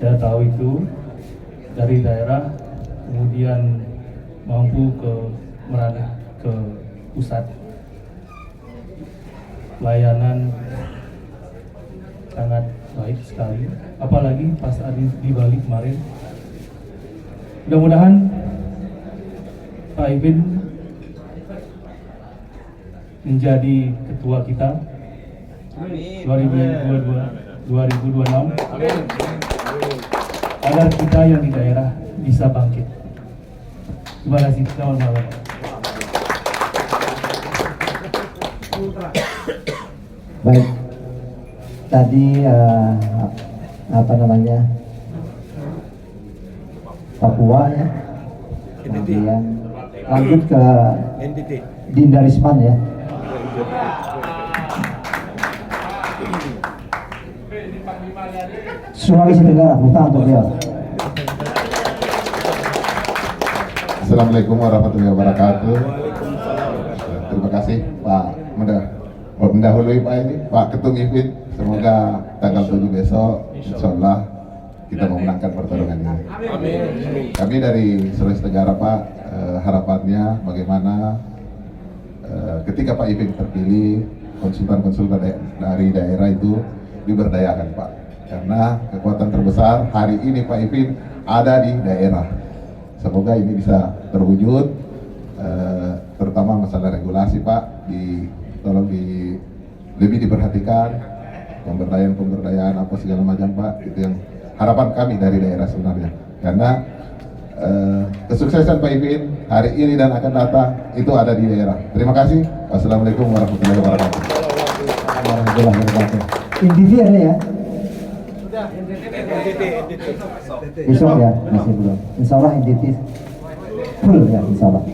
Saya tahu itu dari daerah, kemudian mampu ke meralih ke pusat. Layanan sangat baik sekali, apalagi pas di Bali kemarin. Mudah-mudahan Pak Ipin menjadi ketua kita 2026 agar kita yang di daerah bisa bangkit. Terima kasih. Selamat malam. Baik, tadi apa namanya, Papua ya, kemudian lanjut ke Dinda Risman ya. Sulawesi Tenggara, bukan untuk dia. Assalamualaikum warahmatullahi wabarakatuh. Terima kasih Pak mendahului Pak ini, Pak Ketum Ipin. Semoga tanggal 7 besok insya Allah kita memenangkan pertarungan ini. Kami dari Sulawesi Tenggara Pak, harapannya bagaimana ketika Pak Ipin terpilih, konsultan-konsultan dari daerah itu diberdayakan Pak. Karena kekuatan terbesar hari ini Pak Ipin ada di daerah. Semoga ini bisa terwujud, terutama masalah regulasi Pak, tolong lebih diperhatikan, pemberdayaan apa segala macam Pak, itu yang harapan kami dari daerah sebenarnya. Karena kesuksesan Pak Ipin hari ini dan akan datang itu ada di daerah. Terima kasih. Wassalamualaikum warahmatullahi wabarakatuh. Warahmatullahi wabarakatuh. Inditi ada ya? Besok ya, masih belum. Insya Allah Inditi full ya, insya Allah.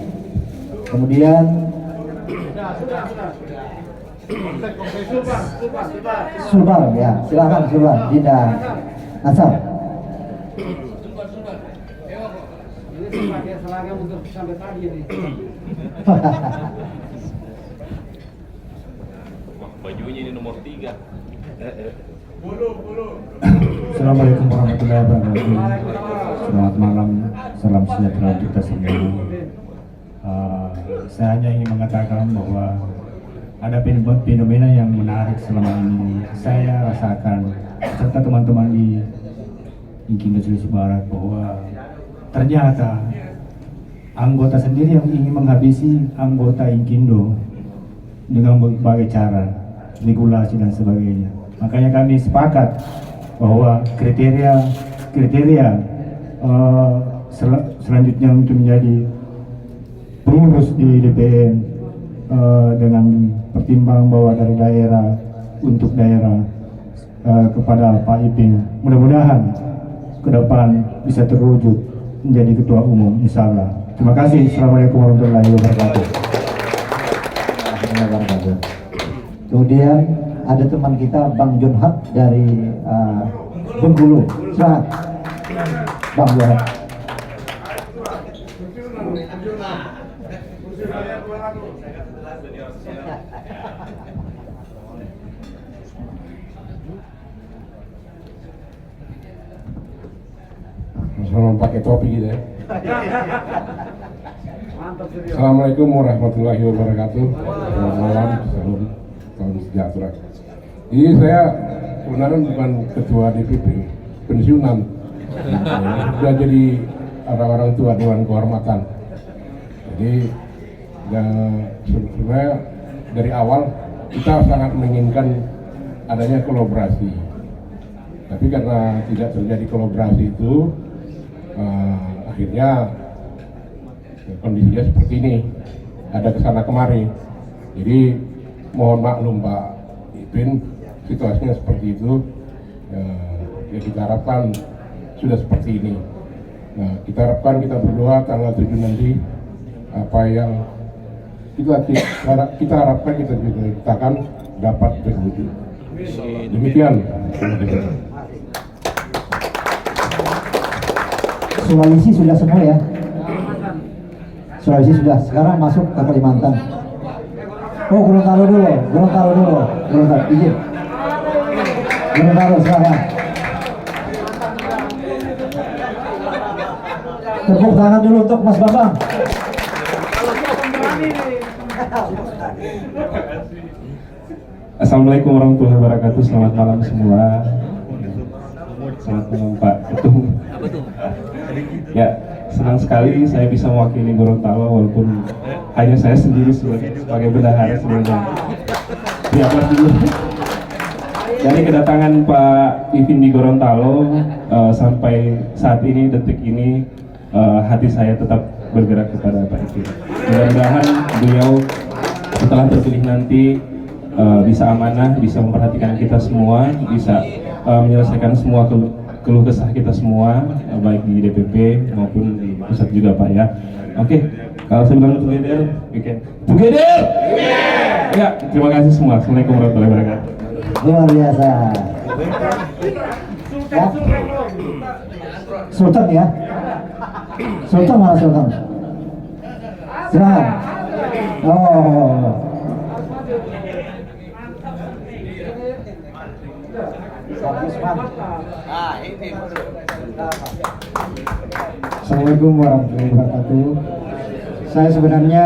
Kemudian Sulbar ya, silakan Sulbar, Dinda Nasar. Bajunya ini nomor 3. Assalamualaikum warahmatullahi wabarakatuh. Selamat malam, salam sejahtera untuk kita semua. Saya hanya ingin mengatakan bahwa ada fenomena yang menarik selama ini saya rasakan serta teman-teman di Inkindo Sulawesi Barat, bahwa ternyata anggota sendiri yang ingin menghabisi anggota Inkindo dengan berbagai cara, regulasi dan sebagainya. Makanya kami sepakat bahwa kriteria selanjutnya untuk menjadi pengurus di DPN dengan pertimbangan bahwa dari daerah untuk daerah kepada Pak Ipin, mudah-mudahan ke depan bisa terwujud menjadi ketua umum, insya Allah. Terima kasih. Assalamualaikum warahmatullahi wabarakatuh. Kemudian ada teman kita Bang Junhat dari Bengkulu. Selamat Bang Junhat. Sama pakai topi gitu ya. Assalamualaikum warahmatullahi wabarakatuh. Selamat malam, salam sejahtera. Ini saya sebenarnya bukan ketua DPP, pensiunan. Sudah jadi orang-orang tua Dewan Kehormatan. Jadi sebenarnya dari awal kita sangat menginginkan adanya kolaborasi. Tapi karena tidak terjadi kolaborasi itu, akhirnya kondisinya seperti ini, ada kesana kemari. Jadi mohon maklum Pak Ipin, situasinya seperti itu. Ya kita harapkan sudah seperti ini. Nah, kita harapkan, kita berdoa tanggal 7 nanti apa yang kita harapkan, kita akan dapat terwujud. Demikian. Sulawesi sudah semua ya. Sulawesi sudah, sekarang masuk ke Kalimantan. Oh, Gorontalo dulu, izin. Gorontalo silakan. Tepuk tangan dulu untuk Mas Bambang. Assalamualaikum warahmatullahi wabarakatuh. Selamat malam semua. Selamat malam Pak Ketum. Ya, senang sekali saya bisa mewakili Gorontalo walaupun hanya saya sendiri sebagai bendahara sebenarnya. Ya, dulu. Dari kedatangan Pak Ipin di Gorontalo sampai saat ini, detik ini, hati saya tetap bergerak kepada Pak Ipin. Mudah-mudahan beliau setelah terpilih nanti bisa amanah, bisa memperhatikan kita semua, bisa menyelesaikan semua keluh kesah kita semua, baik di DPP maupun di pusat juga Pak ya. Oke, kalau saya bilang together, we can together. Ya, terima kasih semua. Assalamualaikum warahmatullahi wabarakatuh. Luar biasa. Ya. Sultan ya. Sultan mana Sultan? Silakan. Oh. Assalamualaikum warahmatullahi wabarakatuh. Saya sebenarnya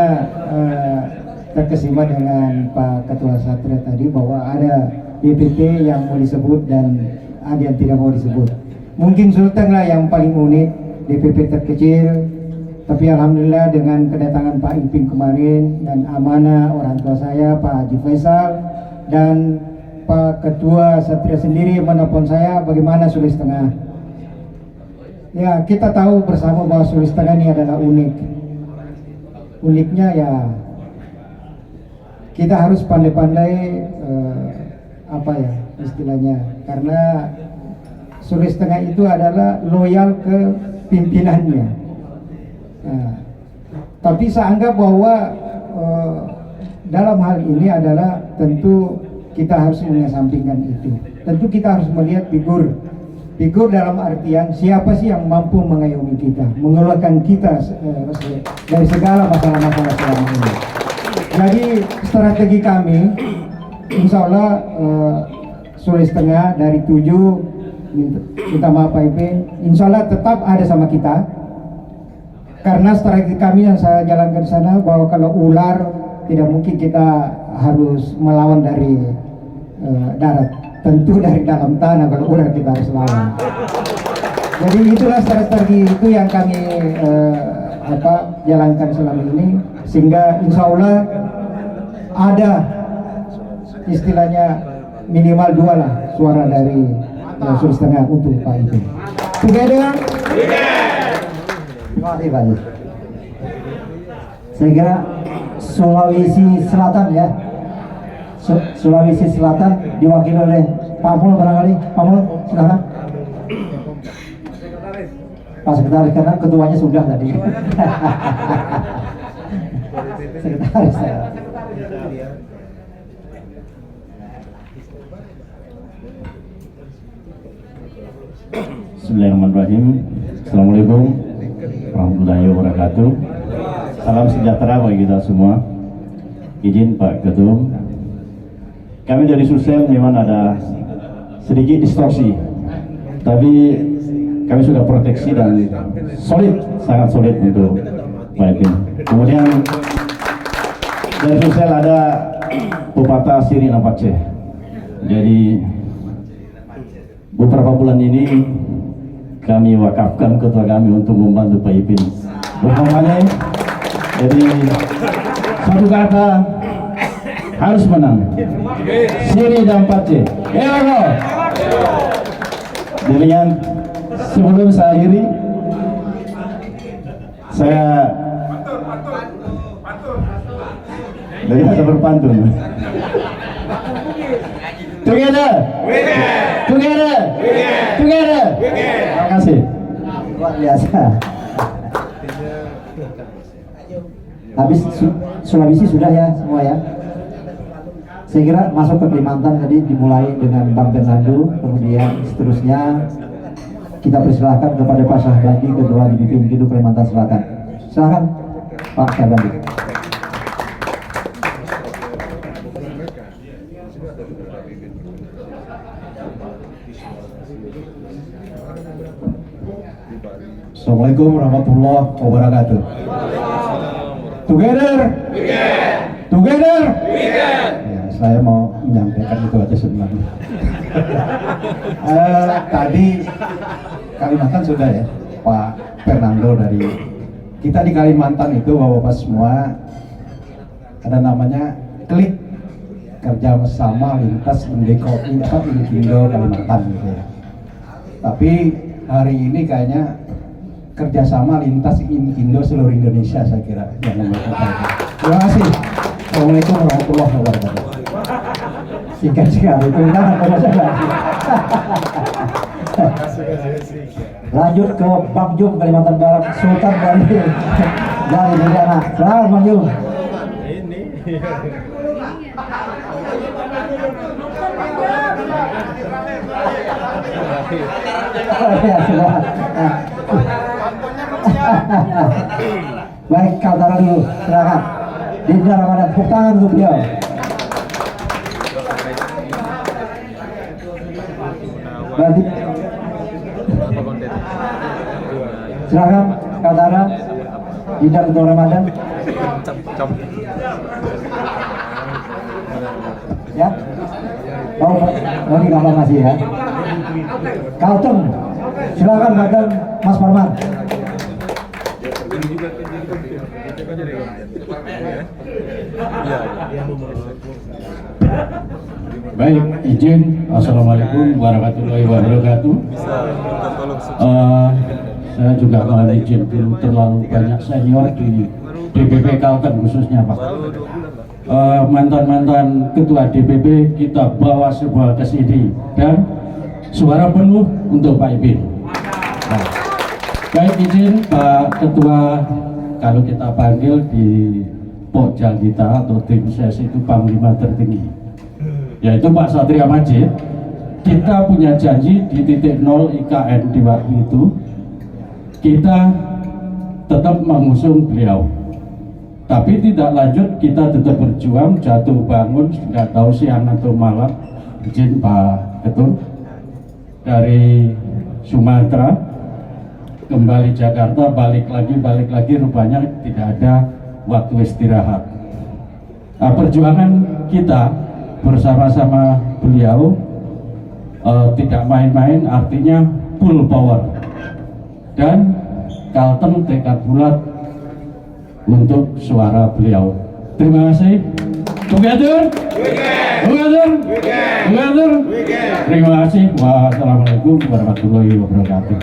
terkesima dengan Pak Ketua Satria tadi bahwa ada DPP yang mau disebut dan ada yang tidak mau disebut. Mungkin Sultan lah yang paling unik, DPP terkecil, tapi alhamdulillah dengan kedatangan Pak Ipin kemarin dan amanah orang tua saya Pak Haji Faisal dan Pak Ketua Satria sendiri menelpon saya bagaimana Sulawesi Tengah. Ya, kita tahu bersama bahwa Sulawesi Tengah ini adalah unik. Uniknya ya kita harus pandai-pandai apa ya istilahnya, karena Sulawesi Tengah itu adalah loyal ke pimpinannya. Nah, tapi saya anggap bahwa dalam hal ini adalah tentu kita harus mengesampingkan itu. Tentu kita harus melihat figur dalam artian siapa sih yang mampu mengayomi kita, mengeluarkan kita dari segala masalah-masalah selama ini. Jadi strategi kami, insya Allah Sulawesi Tengah dari 7, minta maaf Pak Ipin, insya Allah tetap ada sama kita. Karena strategi kami yang saya jalankan di sana bahwa kalau ular tidak mungkin kita harus melawan dari darat, tentu dari dalam tanah kalau ular kita harus lawan. Jadi itulah strategi itu yang kami jalankan selama ini, sehingga insya Allah ada istilahnya minimal 2 lah suara dari Sulawesi Tengah untuk Pak Ipin. Together. Terima kasih Pak Haji. Saya kira Sulawesi Selatan ya, Sulawesi Selatan diwakili oleh Pak Mul barangkali. Pak Mul, silakan. Pak Sekretaris, karena ketuanya sudah tadi. Sekretaris ya. Bismillahirrahmanirrahim. Assalamualaikum warahmatullahi wabarakatuh. Salam sejahtera bagi kita semua. Izin Pak Ketum, kami dari Sulsel memang ada sedikit distorsi, tapi kami sudah proteksi dan solid, sangat solid untuk Pak Ipin. Kemudian dari Sulsel ada pepatah Sirina Pace. Jadi beberapa bulan ini kami wakafkan ketua kami untuk membantu Pak Ipin. Umpamanya, jadi satu kata harus menang. Siri dan Pace. Ego. Demikian, sebelum saya akhiri, saya dari ada berpantun. Together, together, together. Terima kasih. Luar biasa. Habis Sulawesi sudah ya semua ya. Saya kira masuk ke Kalimantan tadi dimulai dengan Bang Fernando, kemudian seterusnya kita persilahkan kepada Pak Syahbandi, Ketua DPP Individu Kalimantan Selatan. Silakan Pak Syahbandi. Assalamualaikum warahmatullahi wabarakatuh. Together. Together. Ya, saya mau menyampaikan itu aja sebenarnya. Tadi Kalimantan sudah ya, Pak Fernando dari kita di Kalimantan itu bapak-bapak semua ada namanya klik kerja sama lintas Indeko Kalimantan gitu ya. Tapi hari ini kayaknya kerjasama lintas Indo seluruh Indonesia saya kira yang melakukan. Terima kasih. Assalamualaikum warahmatullahi wabarakatuh. Singkat sekali itu Lanjut ke Bang Jum, Kalimantan Barat, Sultan dari Liliana. Selamat Bang Jum. Baik, Kaltara dulu, silakan. Dinda Ramadan, tepuk tangan untuk beliau. Berarti silakan Kaltara, Dinda untuk Ramadan. Ya, mau di kamar masih ya. Kalteng, silakan Kalteng, Mas Parman. Baik, izin. Assalamualaikum warahmatullahi wabarakatuh. Saya juga mohon izin dulu, terlalu banyak senior di DPP Kalteng khususnya Pak. Mantan-mantan ketua DPP kita bawa sebuah ke sini dan suara penuh untuk Pak Ipin. Nah, baik, izin Pak Ketua, kalau kita panggil di pokja kita atau tim ses itu Panglima tertinggi, yaitu Pak Satria Majid. Kita punya janji di titik 0 IKN di waktu itu kita tetap mengusung beliau, tapi tidak lanjut, kita tetap berjuang, jatuh bangun, nggak tahu siang atau malam. Izin Pak Ketua, dari Sumatera kembali Jakarta, balik lagi rupanya tidak ada waktu istirahat. Nah, perjuangan kita bersama-sama beliau tidak main-main, artinya full power, dan Kalteng tekad bulat untuk suara beliau. Terima kasih. Together, together, together. Terima kasih. Wassalamualaikum warahmatullahi wabarakatuh.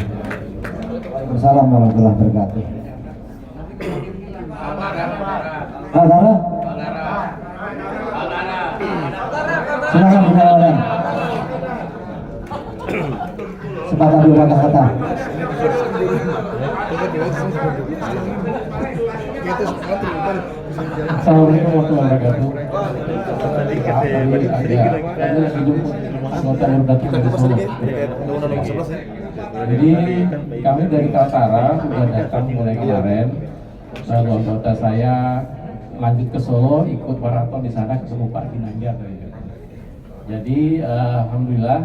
Waalaikumsalam warahmatullahi wabarakatuh. Kaltara, silakan berjalan. Sepatah dua kata-kata. Assalamualaikum warahmatullahi wabarakatuh. Jadi kami dari Kaltara sudah datang mulai kemarin. Lalu anggota saya lanjut ke Solo, ikut maraton di sana, ketemu Pak Ginanjar. Jadi alhamdulillah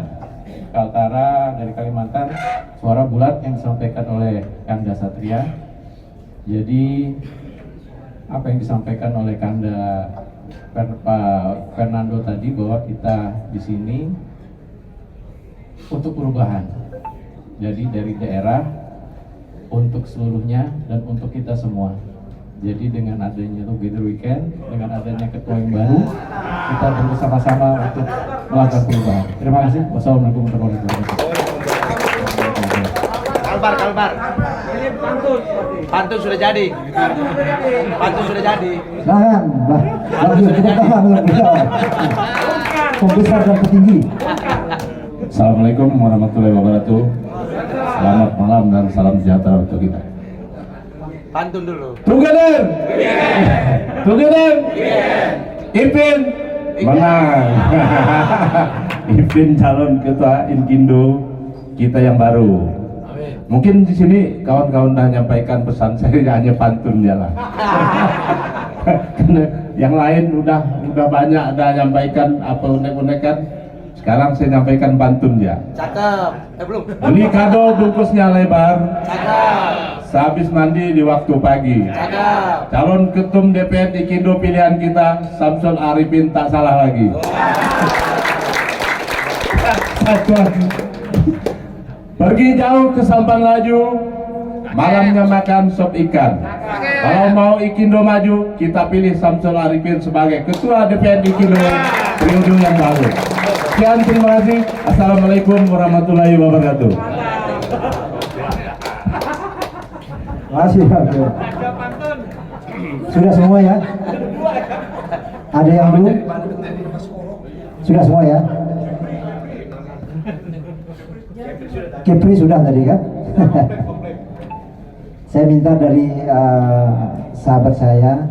Kaltara dari Kalimantan suara bulat yang disampaikan oleh Kanda Satria. Jadi apa yang disampaikan oleh Kanda Pak Fernando tadi, bahwa kita di sini untuk perubahan. Jadi dari daerah untuk seluruhnya dan untuk kita semua. Jadi dengan adanya Together Weekend, dengan adanya ketua yang baru, kita bersama-sama untuk melakukan perubahan. Terima kasih. Wassalamualaikum warahmatullahi wabarakatuh. Kalbar. Pantun sudah jadi. Pantun sudah jadi. Jangan, pembesar dan petinggi. Assalamualaikum warahmatullahi wabarakatuh. Selamat malam dan salam sejahtera untuk kita. Pantun dulu. Together, together, Ipin menang. Ipin calon ketua Inkindo kita yang baru. Mungkin di sini kawan-kawan dah nyampaikan pesan, saya hanya pantun jalan. Karena yang lain udah banyak dah nyampaikan apa unek-unek kan. Sekarang saya sampaikan pantun ya. Cakep. Belum. Beli kado bungkusnya lebar. Cakep. Sehabis mandi di waktu pagi. Cakep. Calon ketum DPR Ikindo pilihan kita Samsul Arifin tak salah lagi. Satu lagi. Pergi jauh ke Sampan Laju, malamnya makan sop ikan. Kalau mau Ikindo maju, kita pilih Samsul Arifin sebagai ketua DPR Ikindo periode yang baru. Sekian, terima kasih. Assalamualaikum warahmatullahi wabarakatuh. Masih sudah semua ya? Ada yang belum? Sudah semua ya? Kepri sudah tadi kan? Saya minta dari sahabat saya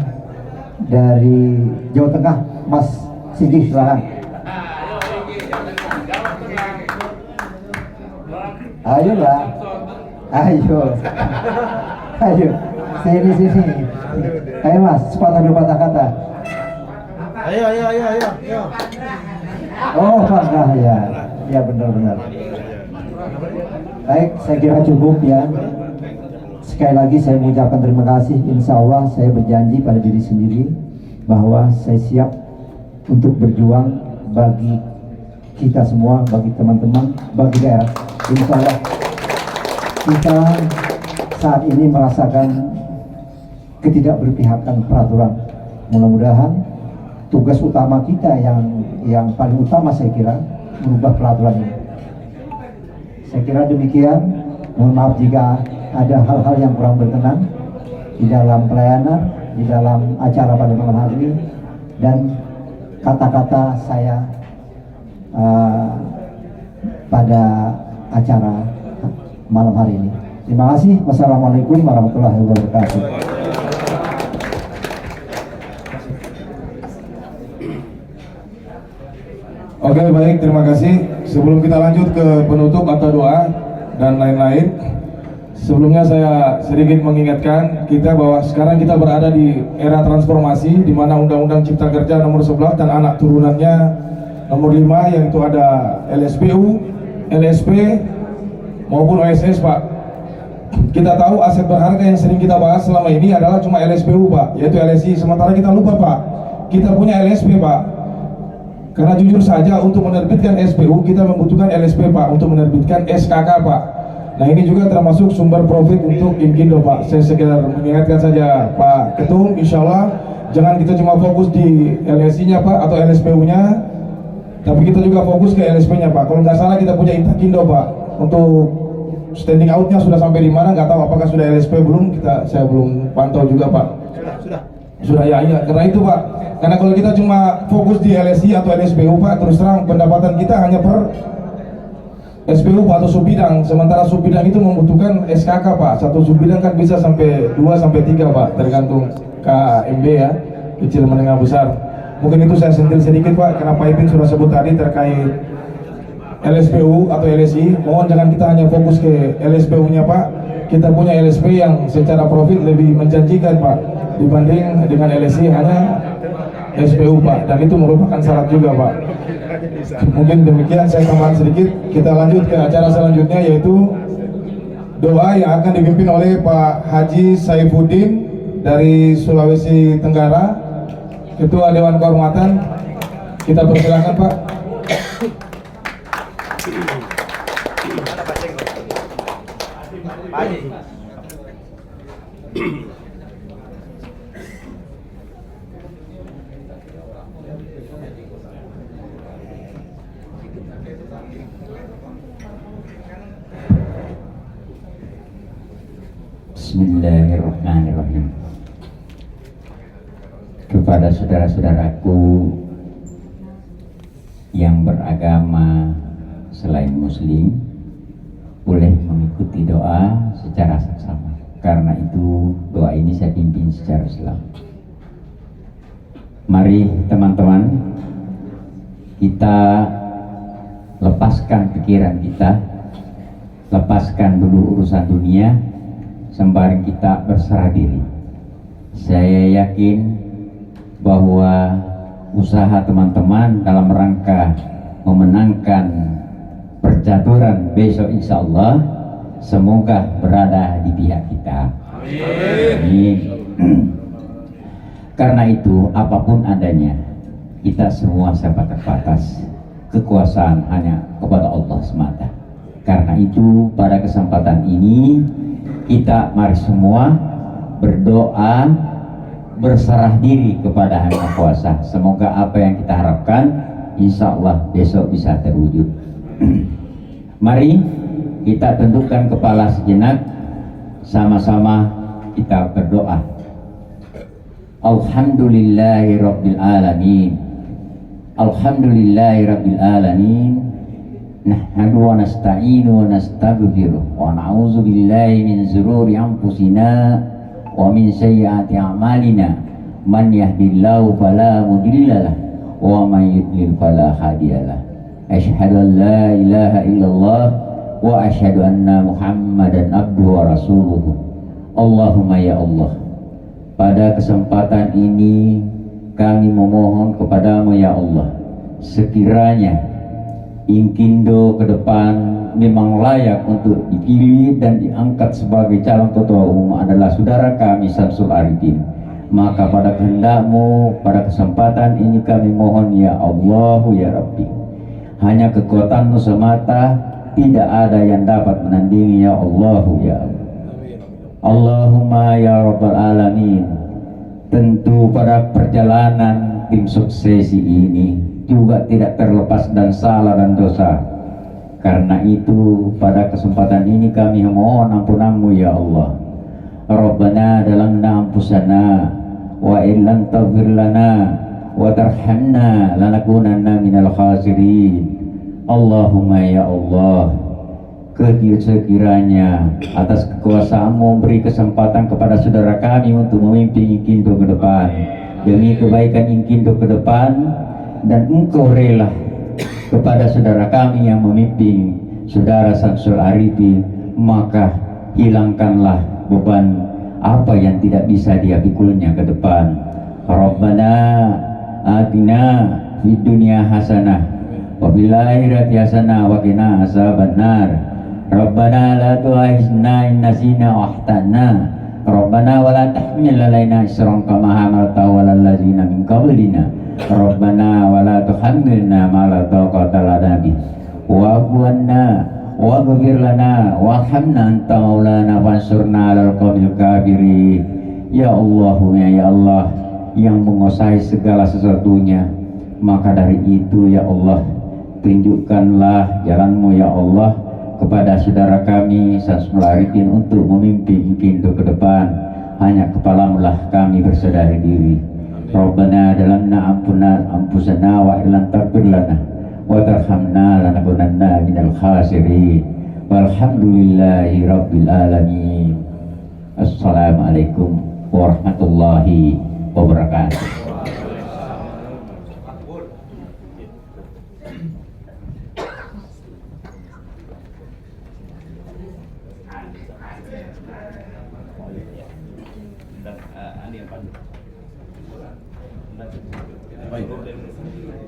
dari Jawa Tengah, Mas Sigi, silakan. Ayolah, ayo, sini. Ayo Mas, sepatah dua patah kata. Ayo. Oh, nah ya benar. Baik, saya kira cukup ya. Sekali lagi saya mengucapkan terima kasih. Insya Allah saya berjanji pada diri sendiri bahwa saya siap untuk berjuang bagi kita semua, bagi teman-teman, bagi daerah. Insya Allah kita saat ini merasakan ketidakberpihakan peraturan. Mudah-mudahan tugas utama kita yang paling utama saya kira merubah peraturan ini. Saya kira demikian. Mohon maaf jika ada hal-hal yang kurang berkenan di dalam pelayanan, di dalam acara pada malam hari ini, dan kata-kata saya pada acara malam hari ini. Terima kasih. Wassalamualaikum warahmatullahi wabarakatuh. Oke, baik, terima kasih. Sebelum kita lanjut ke penutup atau doa dan lain-lain, sebelumnya saya sedikit mengingatkan kita bahwa sekarang kita berada di era transformasi di mana Undang-Undang Cipta Kerja nomor 11 dan anak turunannya nomor 5, yaitu ada LSPU, LSP maupun OSS, Pak. Kita tahu aset berharga yang sering kita bahas selama ini adalah cuma LSPU, Pak, yaitu LSI. Sementara kita lupa, Pak, kita punya LSP, Pak. Karena jujur saja untuk menerbitkan SPU kita membutuhkan LSP, Pak, untuk menerbitkan SKK, Pak. Nah, ini juga termasuk sumber profit untuk Inkindo, Pak. Saya sekedar mengingatkan saja Pak Ketum, insya Allah jangan kita cuma fokus di LSI-nya, Pak, atau LSPU-nya, tapi kita juga fokus ke LSP-nya, Pak. Kalau nggak salah kita punya Intakindo, Pak. Untuk standing out-nya sudah sampai di mana, nggak tahu apakah sudah LSP belum, saya belum pantau juga, Pak. Sudah ya, karena itu, Pak. Karena kalau kita cuma fokus di LSI atau LSPU, Pak, terus terang pendapatan kita hanya per SPU, Pak, atau subbidang. Sementara subbidang itu membutuhkan SKK, Pak. Satu subbidang kan bisa sampai 2-3, Pak, tergantung KMB ya, kecil, menengah, besar. Mungkin itu saya sentil sedikit, Pak, karena Pak Ipin sudah sebut tadi terkait LSPU atau LSI. Mohon jangan kita hanya fokus ke LSPU-nya, Pak. Kita punya LSP yang secara profit lebih menjanjikan, Pak, dibanding dengan LSI hanya SPU, Pak, dan itu merupakan syarat juga, Pak. Mungkin demikian, saya tambahkan sedikit. Kita lanjut ke acara selanjutnya, yaitu doa yang akan dipimpin oleh Pak Haji Saifuddin dari Sulawesi Tenggara, Ketua Dewan Kehormatan. Kita persilakan, Pak. Bismillahirrahmanirrahim. Kepada saudara-saudaraku yang beragama selain muslim, boleh mengikuti doa secara saksama. Karena itu doa ini saya pimpin secara Islam. Mari teman-teman, kita lepaskan pikiran kita, lepaskan dulu urusan dunia, sembari kita berserah diri. Saya yakin bahwa usaha teman-teman dalam rangka memenangkan percaturan besok insya Allah, semoga berada di pihak kita. Amin. Karena itu apapun adanya, kita semua serba terbatas, kekuasaan hanya kepada Allah semata. Karena itu pada kesempatan ini kita mari semua berdoa, berserah diri kepada Yang Maha Kuasa. Semoga apa yang kita harapkan insya Allah besok bisa terwujud. Mari kita tundukkan kepala sejenak, sama-sama kita berdoa. Alhamdulillahi Rabbil Alamin. Alhamdulillahi Rabbil Alamin. Nahmadu wa nasta'inu wa nastaghfiruh wa na'udzu billahi min shururi anfusina wa min sayyiati a'malina. Man yahdihillahu fala mudhillalah wa man yudlil fala hadiyalah. Asyhadu an la ilaha illallah wa asyhadu anna Muhammadan abduhu wa rasuluhu. Allahumma ya Allah, pada kesempatan ini kami memohon kepadamu ya Allah, sekiranya Inkindo ke depan memang layak untuk dipilih dan diangkat sebagai calon ketua umum adalah saudara kami Samsul Arifin, maka pada kehendakmu pada kesempatan ini kami mohon ya Allah ya Rabbi, hanya kekuatanmu semata, tidak ada yang dapat menandingi ya Allah ya Allah. Allahumma ya Rabbal Alamin. Tentu pada perjalanan tim suksesi ini juga tidak terlepas dan salah dan dosa. Karena itu pada kesempatan ini kami mohon ampunanmu ya Allah. Rabbana dalamna anfusana wa illam taghfir lana wa tarhamna lanakunanna minal khasirin. Allahumma ya Allah, sekiranya atas kekuasaanmu beri kesempatan kepada saudara kami untuk memimpin Inkindo ke depan demi kebaikan Inkindo ke depan, dan engkau rela kepada saudara kami yang memimpin saudara Samsul Arifin, maka hilangkanlah beban apa yang tidak bisa dia pikulnya ke depan. Rabbana atina fid dunya hasanah wa fil akhirati hasanah wa qina azabannar. Rabbana la tu'akhidhna in nasina wa akhtana. Rabbana wa la tahmil alaina isran kama hamaltahu 'alal ladzina min qablina. Rabbana wa la tuhammilna ma la taqata lana bih. Wa'fu 'anna waghfir lana warhamna anta maulana fansurna 'alal qaumil kafirin. Ya Allah ya Allah yang menguasai segala sesuatunya, maka dari itu ya Allah, tunjukkanlah jalanmu ya Allah kepada saudara kami Samsul Arifin untuk memimpin Inkindo ke depan. Hanya kepalamu lah kami berserah diri. Rabbana dalamna ampusana wa illam taghfir lana wa tarhamna lanakunanna minal khasirin. Walhamdulillahi Rabbil Alamin. Assalamualaikum warahmatullahi wabarakatuh.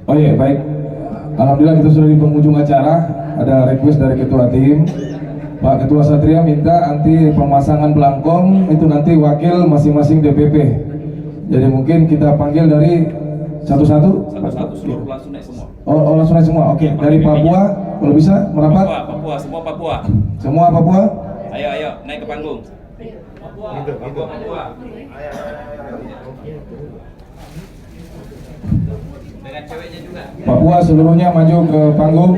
Oh iya, baik. Alhamdulillah kita sudah di penghujung acara. Ada request dari ketua tim. Pak Ketua Satria minta nanti pemasangan belangkong itu nanti wakil masing-masing DPP. Jadi mungkin kita panggil dari satu-satu. Satu-satu seluruh langsung naik semua. Oh langsung naik semua. Oke, dari Papua kalau bisa merapat. Papua, semua Papua. Semua Papua. Ayo naik ke panggung. Papua. Dengan ceweknya juga. Papua seluruhnya maju ke panggung.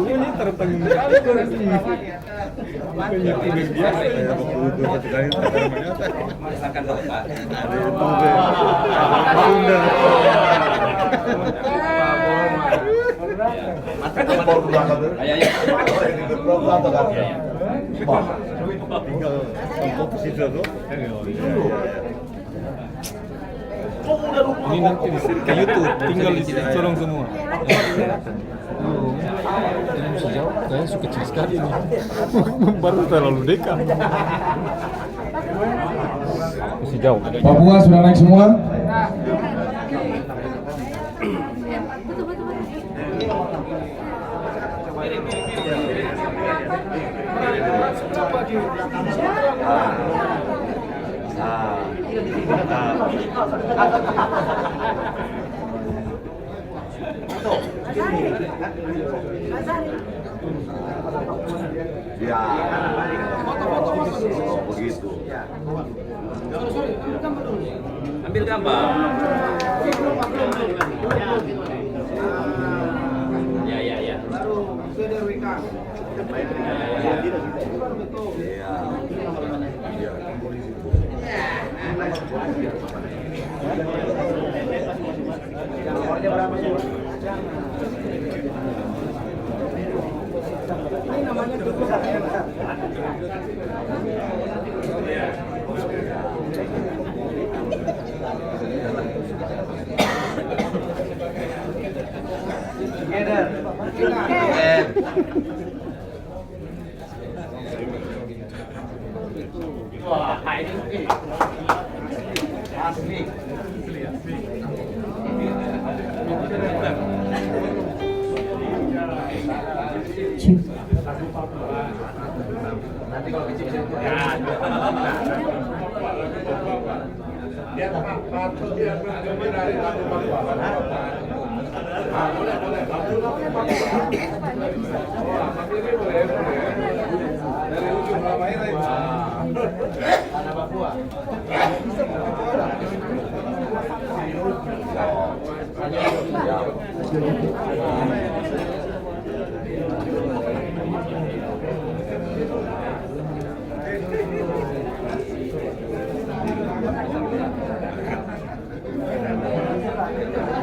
Ini terpenting sekali durasi. Masakan Bapak. Ini nanti ke YouTube, tinggal dicolong semua. Ini masih jauh, kayaknya suka kecil sekali ini. Baru terlalu dekat. Masih jauh. Papua sudah naik semua? Ya, begitu. Ambil gambar. Ya. Wah, ini asli. Nanti kalau kecil dia patut dia dari lagu dari ujung Papua.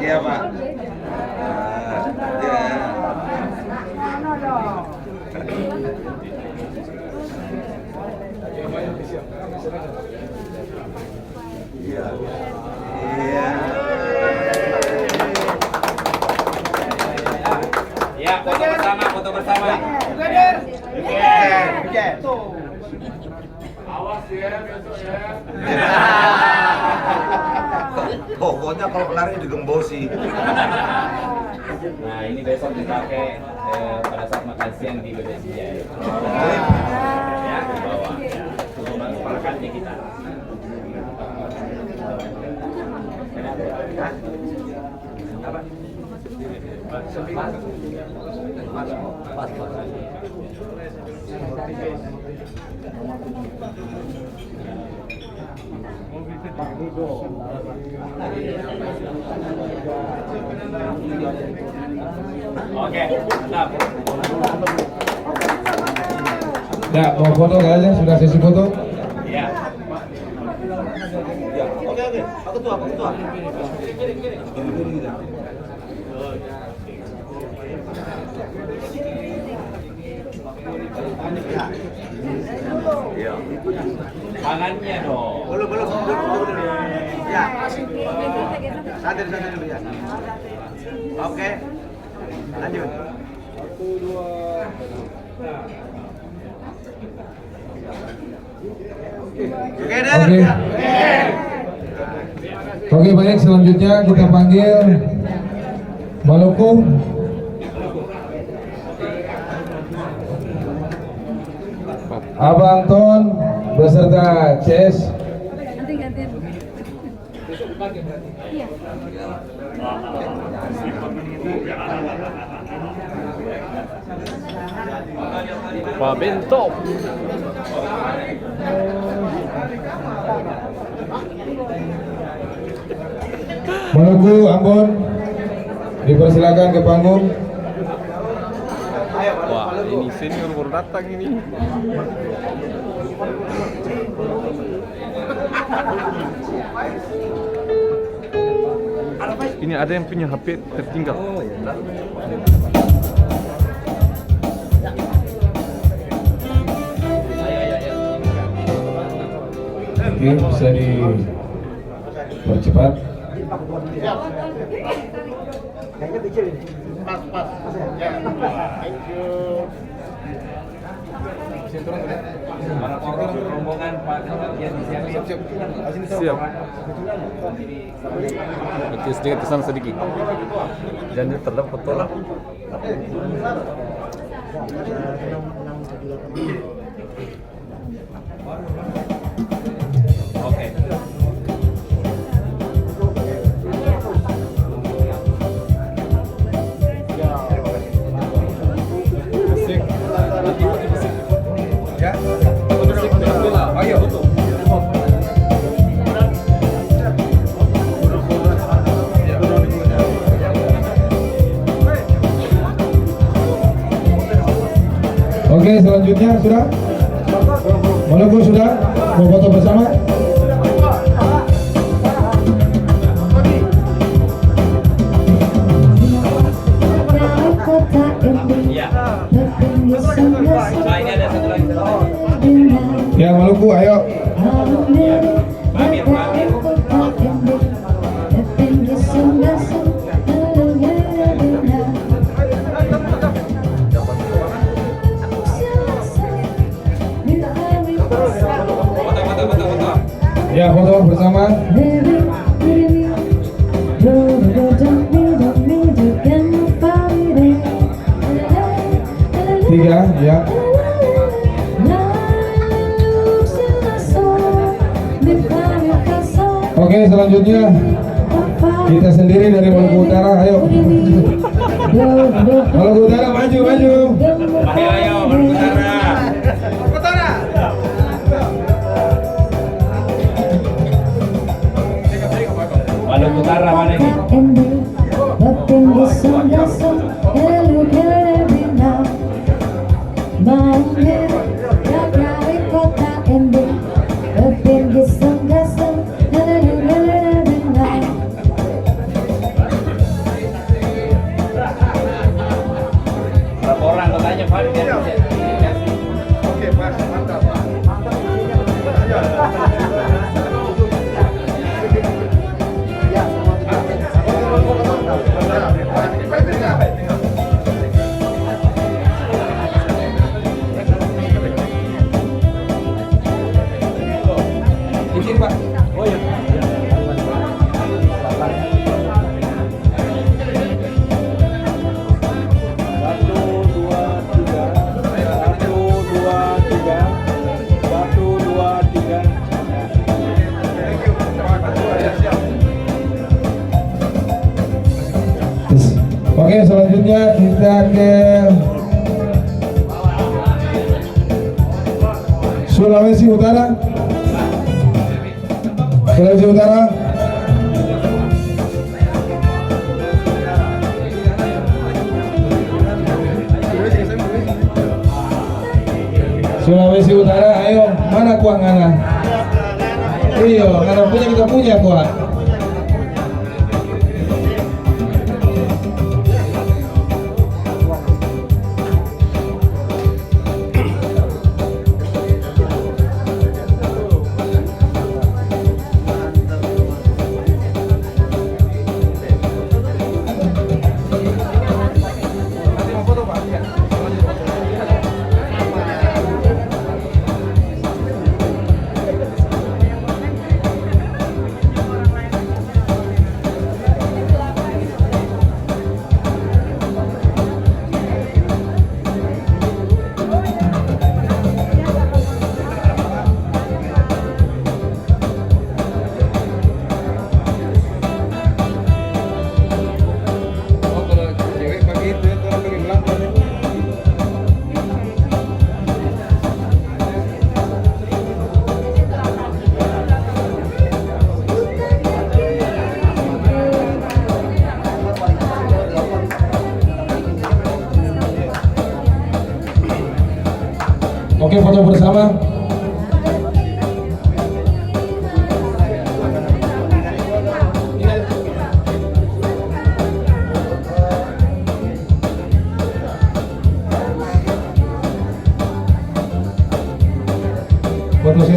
Iya Pak. Iya. Iya. Ya, foto bersama, foto bersama. Awas ya besok ya. Pokoknya kalau lari digembosi. Nah, ini besok dipakai pada saat makan siang di BPSJ. Ya, di bawah. Untuk manfaatnya kita. Oke, mantap. Ya, mau foto nggak aja? Sudah sesi foto? Ya. Oke. Aku tua. Iya. Tangannya dong. Belum. Ya. Santai dulu ya. Oke. Lanjut. 1, 2. Oke, baik, selanjutnya kita panggil Maluku. Abang Ton beserta CS. Pak Bento. Maluku, Ambon, dipersilakan ke panggung. Wah, ini senior baru datang ini. Ini ada yang punya HP tertinggal. Oke, bisa dipercepat. Kayaknya kecil ini. Pas. Ya. Thank you. Rombongan Pak yang disiapin. Siap. Oke, sedikit kesana sedikit. Jangan terdapat foto lah. Oke. Oke, selanjutnya sudah? Mau sudah? Mau foto bersama? Ya, Maluku, ayo. Ya, foto bersama. Tiga, ya. Oke, selanjutnya kita sendiri dari Maluku Utara, ayo. Maluku Utara, maju. Ayo, Maluku Utara. Maluku Utara mana ini? Berapa orang katanya Pak? Oke, Mas, mantap. Izin Pak. Oh ya. Oke, selanjutnya kita ke Sulawesi Utara. Sulawesi Utara. Sulawesi Utara, ayo, mana kuah ngana? Iyo, ngana punya kita punya kuah. Oke, foto bersama.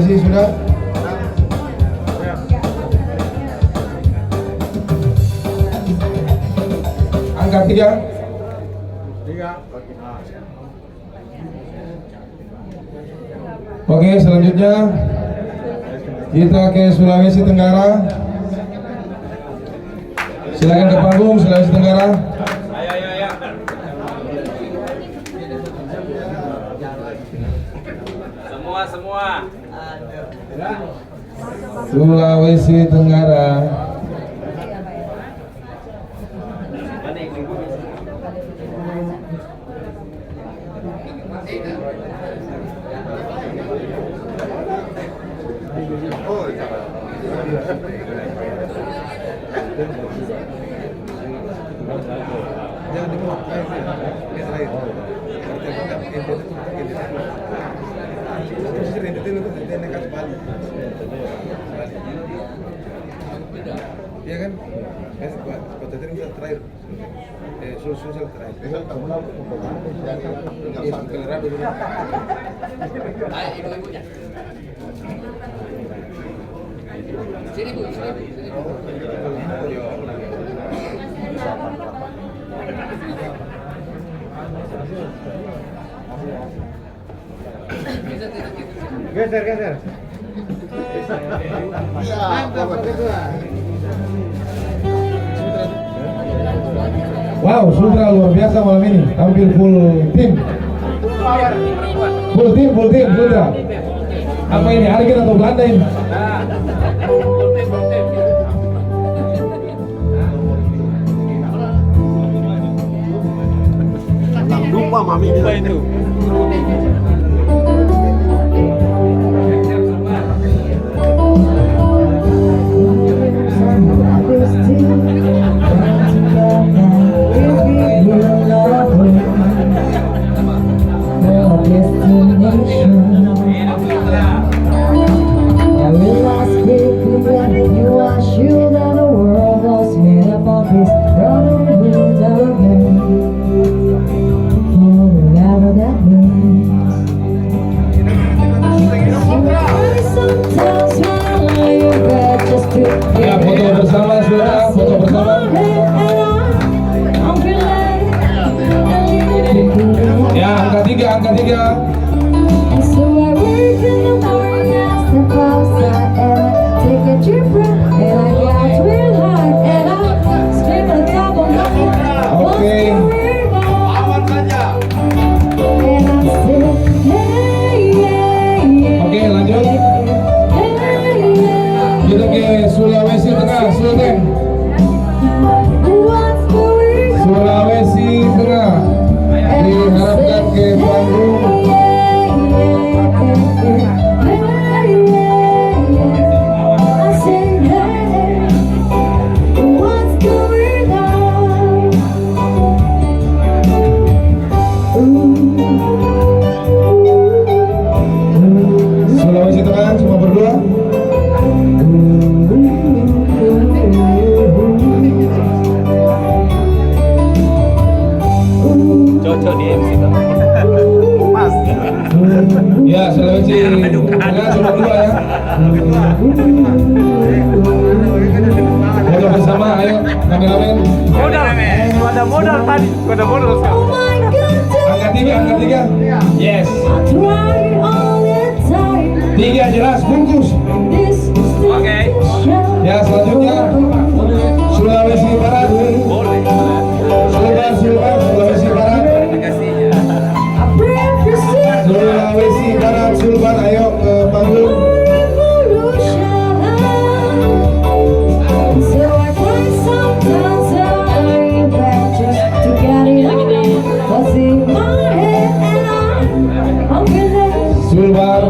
Sulawesi sudah. Angkat 3. Oke, selanjutnya kita ke Sulawesi Tenggara. Silakan ke panggung Sulawesi Tenggara. Semua. Sulawesi Tenggara. Iya kan? Terakhir. Sosial terakhir. Sini Bu, Geser. Wow, Sultra luar biasa malam ini, tampil full tim, Sultra. Apa ini, Argen atau Belanda ini? Lupa mami itu. Ya, foto bersama, sudah foto bersama. Ya, angka 3. Oke. Oke, lanjut. Kita ke Sulawesi Tengah, Sultan. Sulawesi Tengah. Diharapkan ke panggung. Sulawesi Tengah, semua berdua. Cocok di MC tuh. Pas. Ya, Sulawesi Tengah cuma 2 ya. Foto bersama, ayo kameramen. Modal tadi. Modal sekarang. Angka 3. Yes. 3 jelas, bungkus. Oke. Ya, selanjutnya Sulawesi Barat. Sulawesi Barat. Sulawesi Barat, Sulban, ayo ke panggung. Sulbar.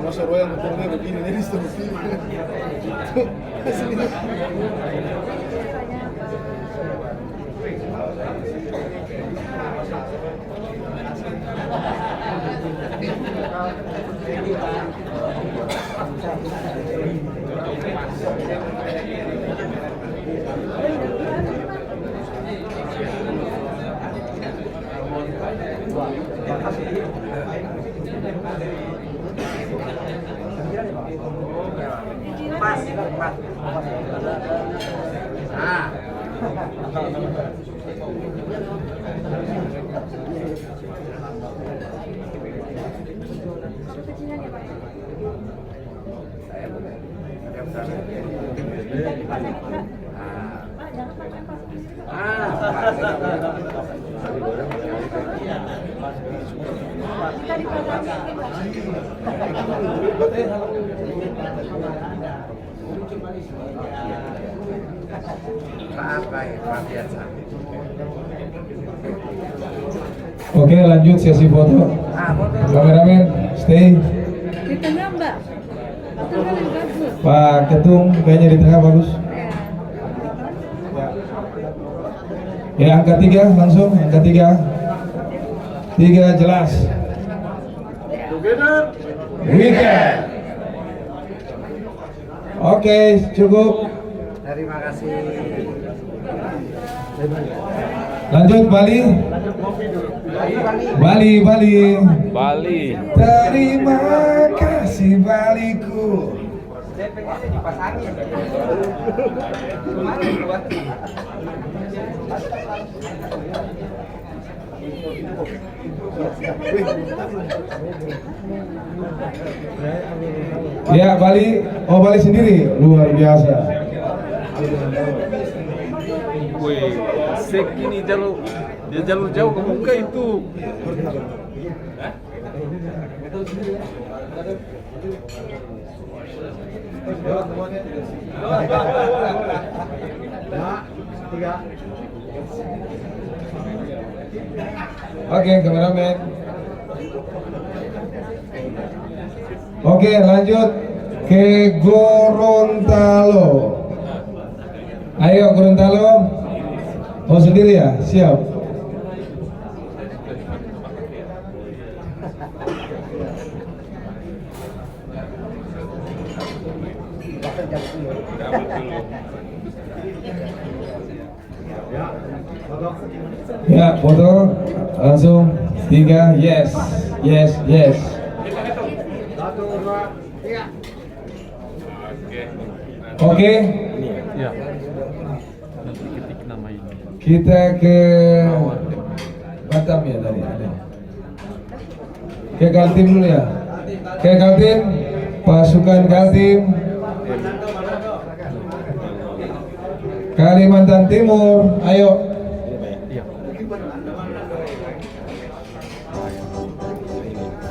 Masa royal motornya begini, jadi seperti ini. Oke, lanjut sesi foto. Kameramen, stay. Di tengah Mbak. Itu kan yang bagus. Pak Ketum, kayaknya di tengah bagus. Ya, angka 3 langsung, angka 3. 3 jelas. Together. Weekend. Oke, cukup. Terima kasih. Lanjut Bali. Bali. Terima kasih Baliku. Ya Bali, oh Bali sendiri luar biasa. Wih, sek ini jalur jauh ke muka itu. Oke, kameramen. Oke, lanjut ke Gorontalo. Ayo Gorontalo. Oh sendiri ya? Siap. Ya, foto langsung 3, yes. Oke. Ya. Nanti ketik nama ini. Kita ke Batam ya tadi ada. Ke Kaltim dulu ya. Ke Kaltim, pasukan Kaltim. Kalimantan Timur, ayo.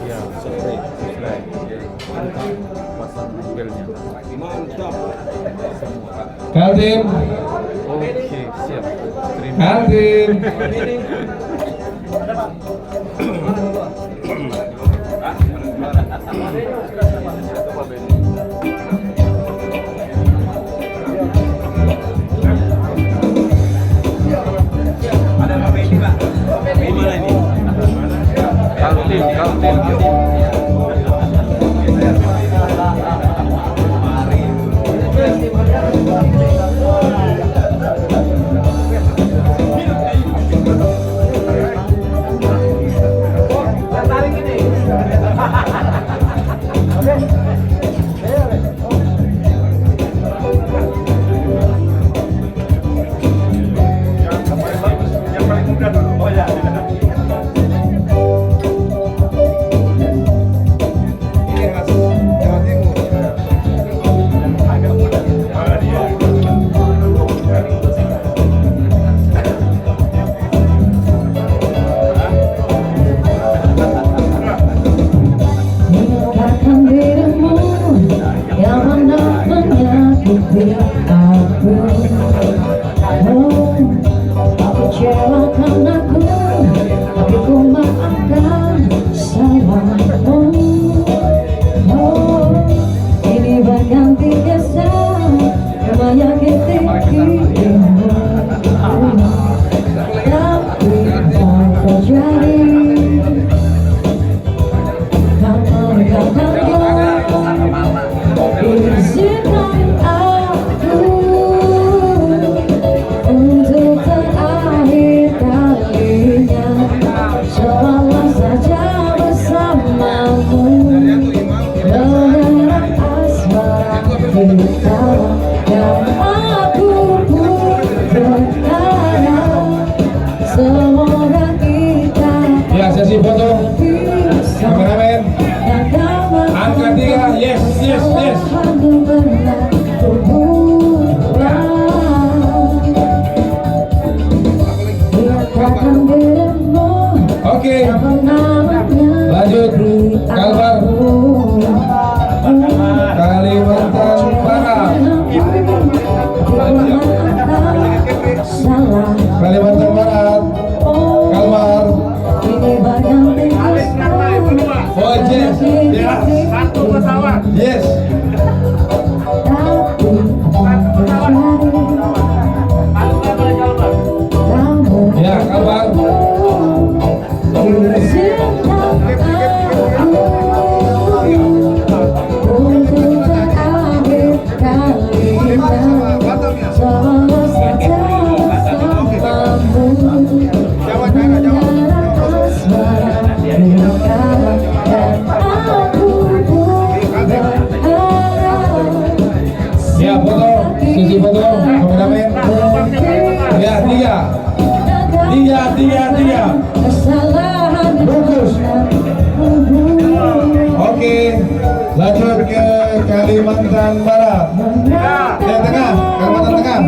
Ya, subscribe. Pasang bellnya. Mantap. Kaltim. Oke, siap. Terima Kaltim. Kaltim. Izinkan aku untuk terakhir kalinya selalu saja bersamamu. Berharap asmara kita dan aku pun berharap semoga kita Ya, sesi foto. Kameramen. Angka 3, yes, yes, yes. Oke, lanjut. Kalbar Kalimantan Barat. Kalimantan Barat. Kalbar. Oh, yes, yes. Satu pesawat. Yes. Ya, Kalbar. Ya, foto, sisi foto, kameramen. Ya, tiga. Bagus. Oke, lanjut ke Kalimantan Barat. Ya, tengah, Kalimantan Tengah.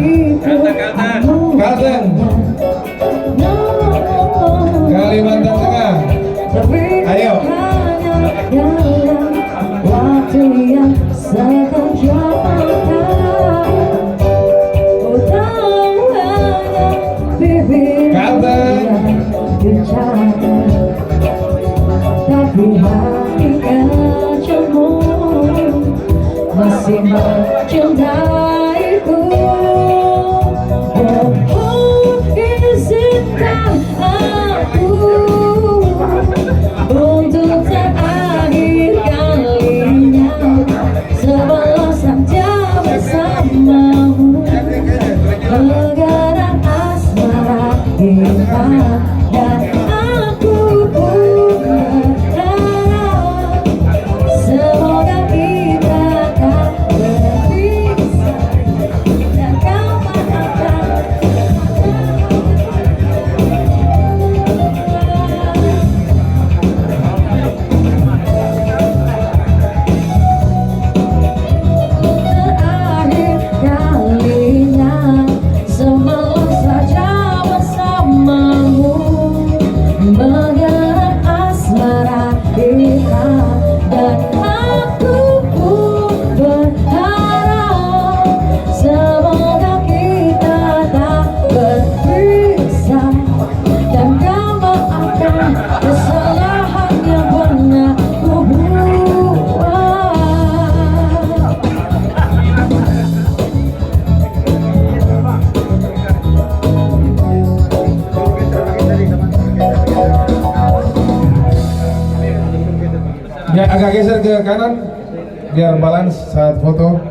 Kalteng. Kalimantan Tengah. Ayo. Waktu yang sekejap tapi hati kecilmu masih mencintaiku. Oh, izinkan aku untuk terakhir kalinya sebelum saja bersamamu. Bergerak asmara kita dan aku pun berharap semoga kita tak berpisah dan kapan akan terakhir kalinya semalam saja bersamamu. Bergerak asmara kita dan aku pun berharap semoga kita tak berpisah dan kau maafkan kesalahan yang pernah ku buat. Ya, agak geser ke kanan biar balance saat foto.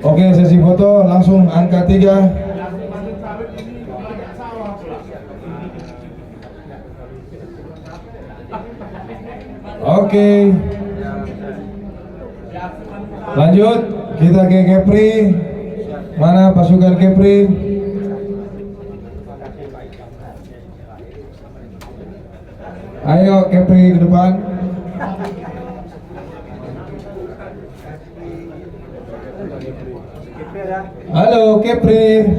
Oke, sesi foto langsung angka 3. Oke. Lanjut, kita ke Kepri. Mana pasukan Kepri? Ayo Kepri ke depan. Halo Kepri.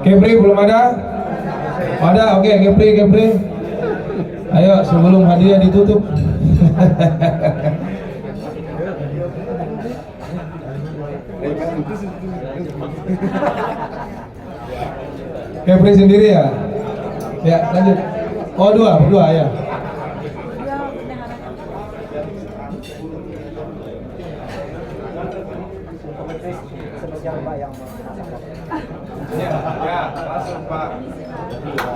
Kepri belum ada? Ada, oke, Kepri. Ayo sebelum hadiah ditutup. Kepri sendiri ya? Ya, lanjut. Oh, dua ya. Ya, langsung Pak.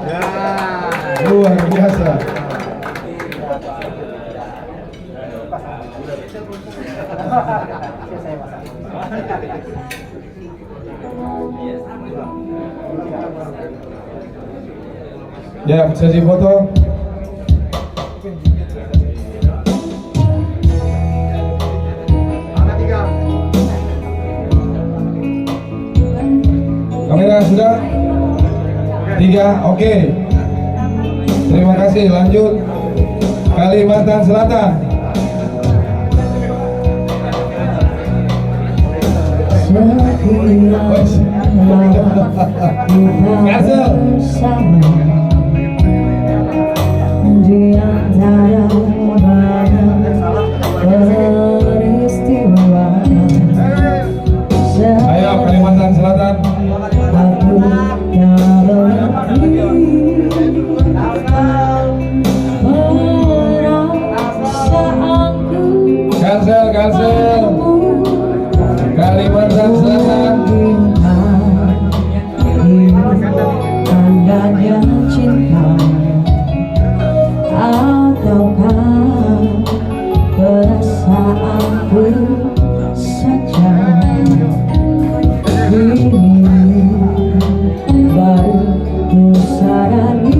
Ya, luar biasa. Ya, sesi foto. Kamera sudah? 3, oke. Terima kasih, lanjut. Kalimantan Selatan. Kasih. Di antara banyak peristiwa. Ayo Kalimantan Selatan. Kalsel. Kalimantan Selatan. Tandanya cinta ataukah perasaanku saja. Ini baru ku sadari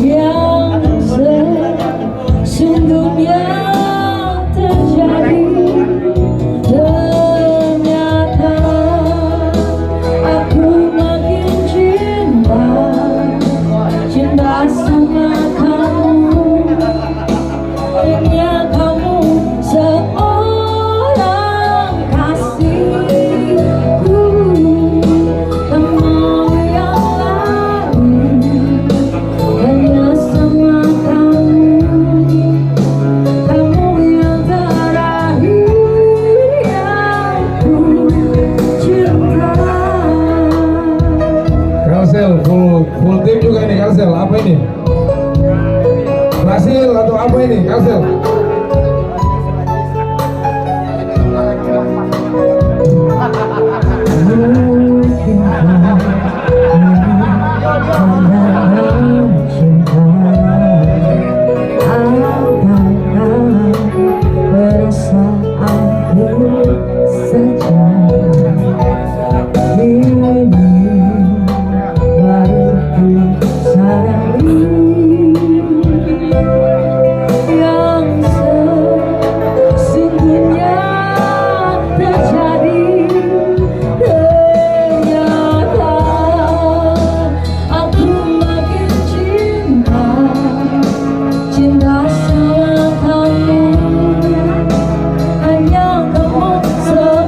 yang sesungguhnya terjadi. Ternyata aku makin cinta sama kamu. Hanya kamu seorang kasihku, tak mau yang lain. Hanya sama kamu, kamu yang terakhir yang ku cinta. Kalsel full tim juga ini Kalsel. Apa ini? Brasil atau apa ini Kalsel? Yang sesungguhnya terjadi. Ternyata aku makin cinta sama kamu. Hanya kamu seorang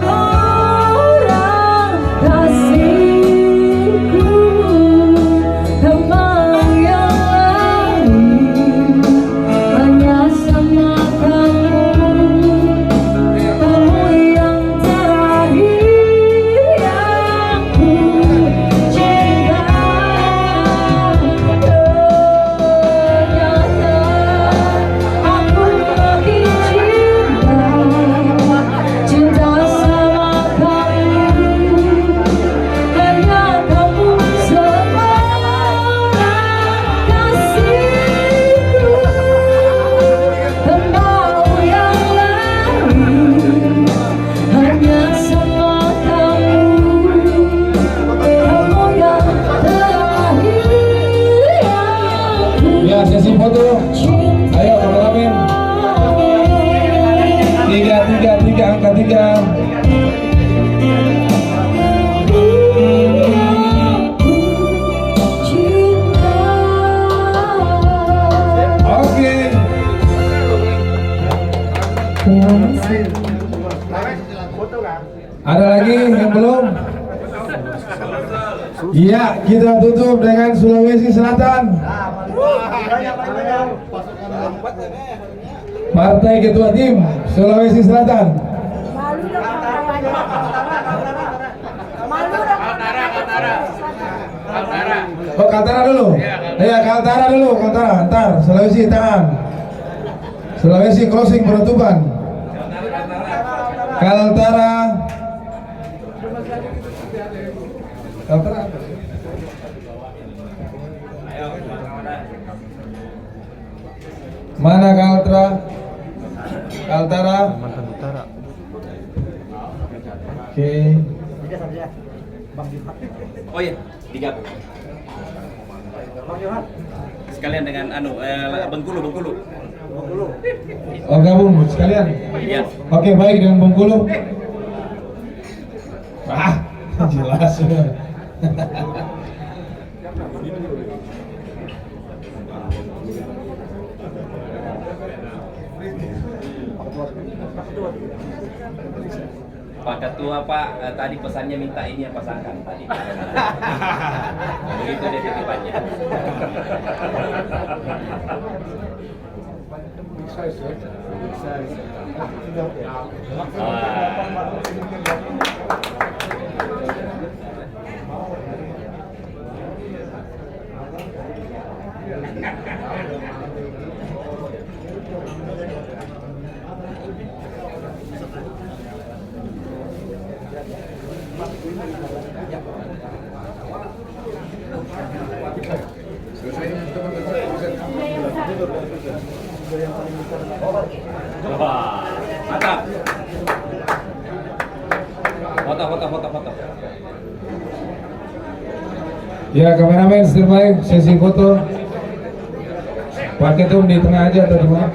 kasihku, tak mau yang lain. Hanya sama kamu, kamu yang terakhir yang ku cinta. Ternyata aku makin cinta sama kamu. Hanya kamu seorang kasihku, tak mau yang lain. Hanya sama kamu, kamu yang terakhir yang ku Ya, sesi foto. Ayo kameramen. 3, angka 3. Oke. Ada lagi yang belum? Iya, kita tutup dengan Sulawesi Selatan. Partai Ketua Tim Sulawesi Selatan. Oh, Kaltara dulu. Ya, Kaltara dulu, Kaltara. Ntar Sulawesi tangan. Sulawesi closing penutupan. Kaltara. Kaltara apa? Mana Kaltara? Kaltara. Oke. Oh iya, digabung. Sekalian dengan Bengkulu. Oh gabung sekalian. Iya. Oke baik dengan Bengkulu. Jelas. Pak Ketua Pak, tadi pesannya minta ini yang pasangkan tadi. Begitu dia titipannya. Mantap. Foto. Ya kameramen standby sesi foto. Pak Ketum di tengah aja atau di mana?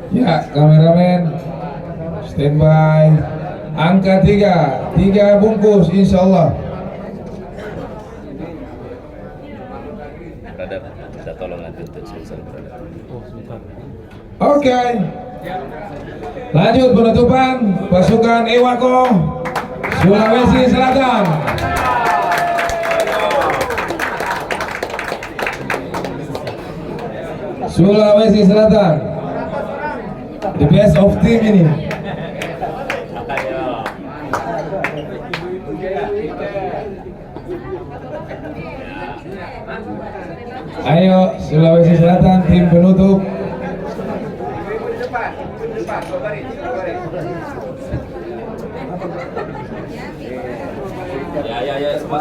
Ya kameramen standby. Angka 3 bungkus insyaallah. Brother, bisa tolong nanti untuk sponsor brother. Oke. Lanjut penutupan pasukan Ewako Sulawesi Selatan. Sulawesi Selatan. The best of team ini. Ayo Sulawesi Selatan tim penutup. Ya, semua.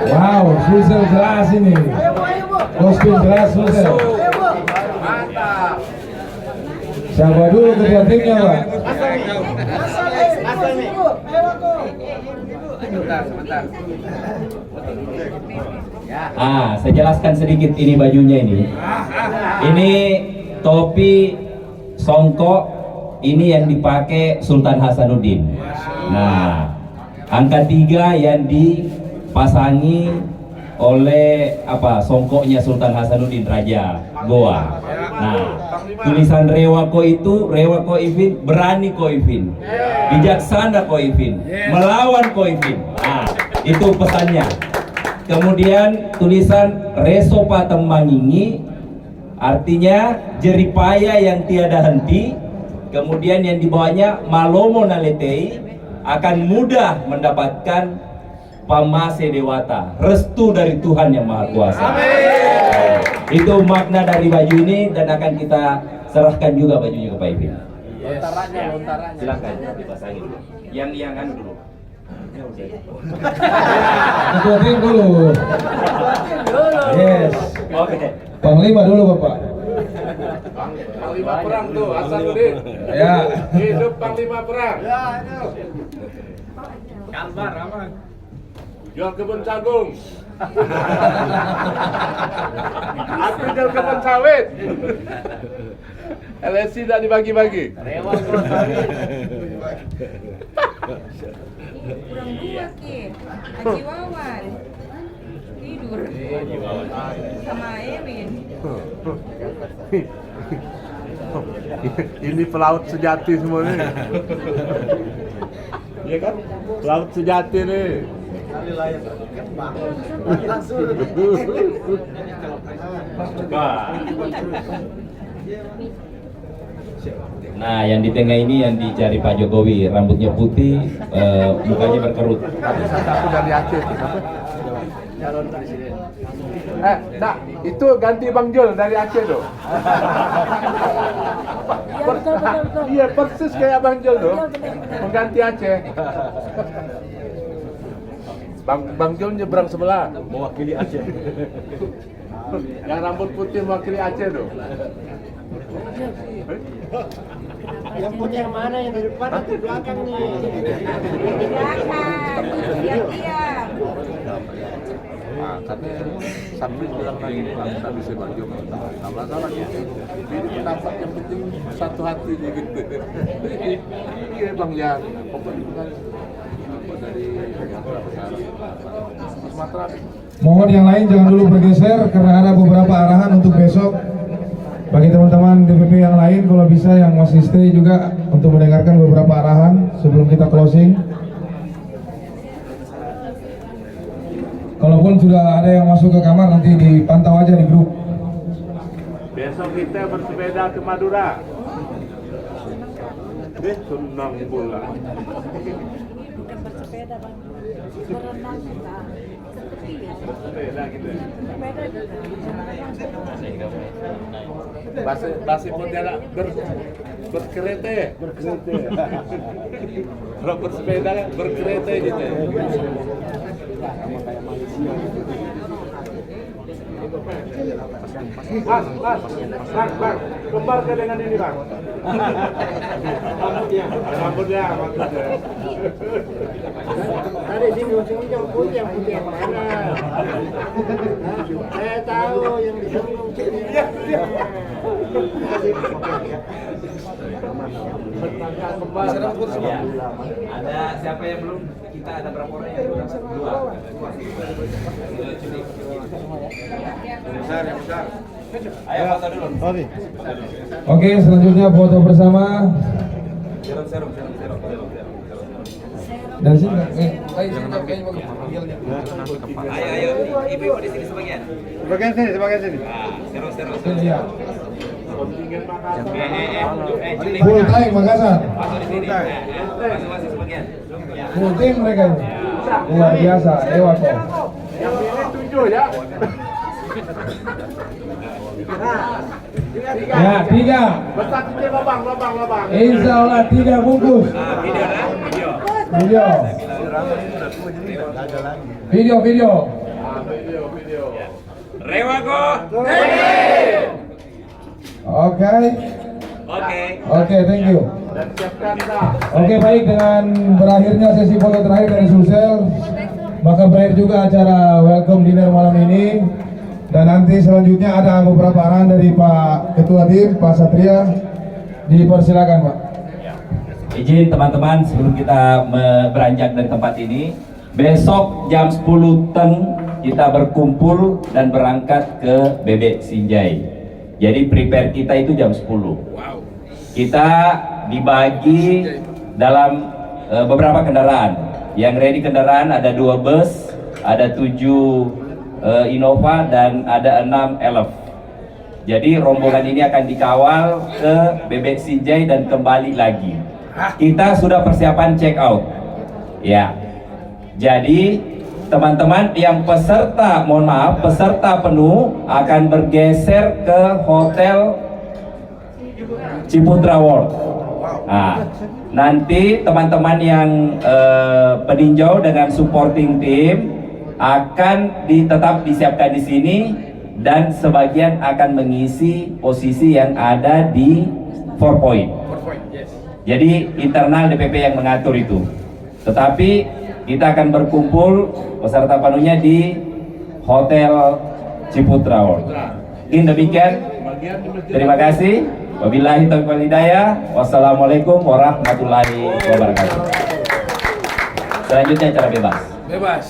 Wow, Sulsel jelas ini. Kostum jelas Sulsel. Mantap. Siapa dulu ketua timnya, Pak? Sebentar. Saya jelaskan sedikit ini bajunya ini. Ini topi songkok ini yang dipakai Sultan Hasanuddin. Nah, angka 3 yang dipasangi oleh songkoknya Sultan Hasanuddin Raja Goa. Nah, tulisan Rewako itu Rewako Ipin, berani Ko Ipin, bijaksana Ko Ipin, melawan Ko Ipin. Nah, itu pesannya. Kemudian tulisan Resopa Tembangingi, artinya jeripaya yang tiada henti. Kemudian yang dibawahnya Malomo Naletei, akan mudah mendapatkan Pamase Dewata, restu dari Tuhan yang Maha Kuasa. Itu makna dari baju ini, dan akan kita serahkan juga bajunya ke Pak Ipin. Lontarannya. Silakan dipasangin. Yang kan dulu. Ketua tim dulu. Yes. Oke. Panglima dulu Bapak. Panglima perang tuh, Hasanuddin. Ya. Hidup Panglima perang. Ya, Kalbar aman. Jual kebun jagung. Aku jual kebun sawit. LSI tidak dibagi-bagi. Kurang dua Ki. Haji Wawan tidur sama Erin. Ini pelaut sejati semua nih. Iya kan? Pelaut sejati nih. Nah, yang di tengah ini yang dicari Pak Jokowi, rambutnya putih, mukanya berkerut. Satu dari Aceh. Calon presiden. Nah, itu ganti Bang Jul dari Aceh tuh. Iya, persis kayak Bang Jul tuh. Mengganti Aceh. Bang Jul nyebrang sebelah, mewakili Aceh. Yang rambut putih mewakili Aceh tuh. Yang putih yang mana, yang di depan atau di belakang nih? Nah, katanya Sabri bilang lagi bangsa bisa baju tak masalah ya. Ini pendapat yang penting satu hati gitu. Iya Bang Jan, pokoknya dari Sumatera. Mohon yang lain jangan dulu bergeser karena ada beberapa arahan untuk besok. Bagi teman-teman DPP yang lain kalau bisa yang masih stay juga untuk mendengarkan beberapa arahan sebelum kita closing. Kalaupun sudah ada yang masuk ke kamar nanti dipantau aja di grup. Besok kita bersepeda ke Madura. Senang bola. Bukan bersepeda Bang, berenang kita. Bersepeda gitu. Sepeda juga. Bahasa Pontianak berkereta ya? Berkereta. Kalau bersepeda berkereta gitu. Bang, kembar ke dengan ini Bang. Rambutnya. Ada sini ujung-ujung putih yang mana? Saya tahu yang di sini putih. Ada siapa yang belum? Kita ada berapa orang yang belum? Dua. Yang besar. Ayo foto dulu. Oke, selanjutnya foto bersama. Serum. Dan sini. Ayo, ibu di sini sebagian. Sebagian sini. Serum. Iya. Juli. Full time Makassar. Masuk di sini. Masing-masing sebagian. Full tim mereka ini. Luar biasa, Ewa kok. Yang ini 7 ya. Ya, 3. Besar kecil lubang. Insya Allah 3 bungkus. Video. Rewako. Oke, thank you. Dan siapkan dah. Oke, baik, dengan berakhirnya sesi foto terakhir dari Sulsel, maka berakhir juga acara welcome dinner malam ini. Dan nanti selanjutnya ada beberapa arahan dari Pak Ketua Tim, Pak Satria. Dipersilakan, Pak. Izin teman-teman sebelum kita beranjak dari tempat ini, besok jam 10 teng kita berkumpul dan berangkat ke Bebek Sinjai. Jadi prepare kita itu jam 10. Kita dibagi dalam beberapa kendaraan. Yang ready kendaraan ada 2 bus, ada 7 Innova dan ada 6 Elf. Jadi rombongan ini akan dikawal ke Bebek Sinjai dan kembali lagi. Kita sudah persiapan check out. Ya. Jadi teman-teman yang peserta, mohon maaf, peserta penuh akan bergeser ke Hotel Ciputra World. Nah, nanti teman-teman yang peninjau dengan supporting team akan tetap disiapkan di sini dan sebagian akan mengisi posisi yang ada di 4 point. Jadi internal DPP yang mengatur itu. Tetapi kita akan berkumpul peserta penuhnya di Hotel Ciputra World. Demikian. Terima kasih. Wabillahi taufiq wal hidayah. Wassalamualaikum warahmatullahi wabarakatuh. Selanjutnya acara bebas.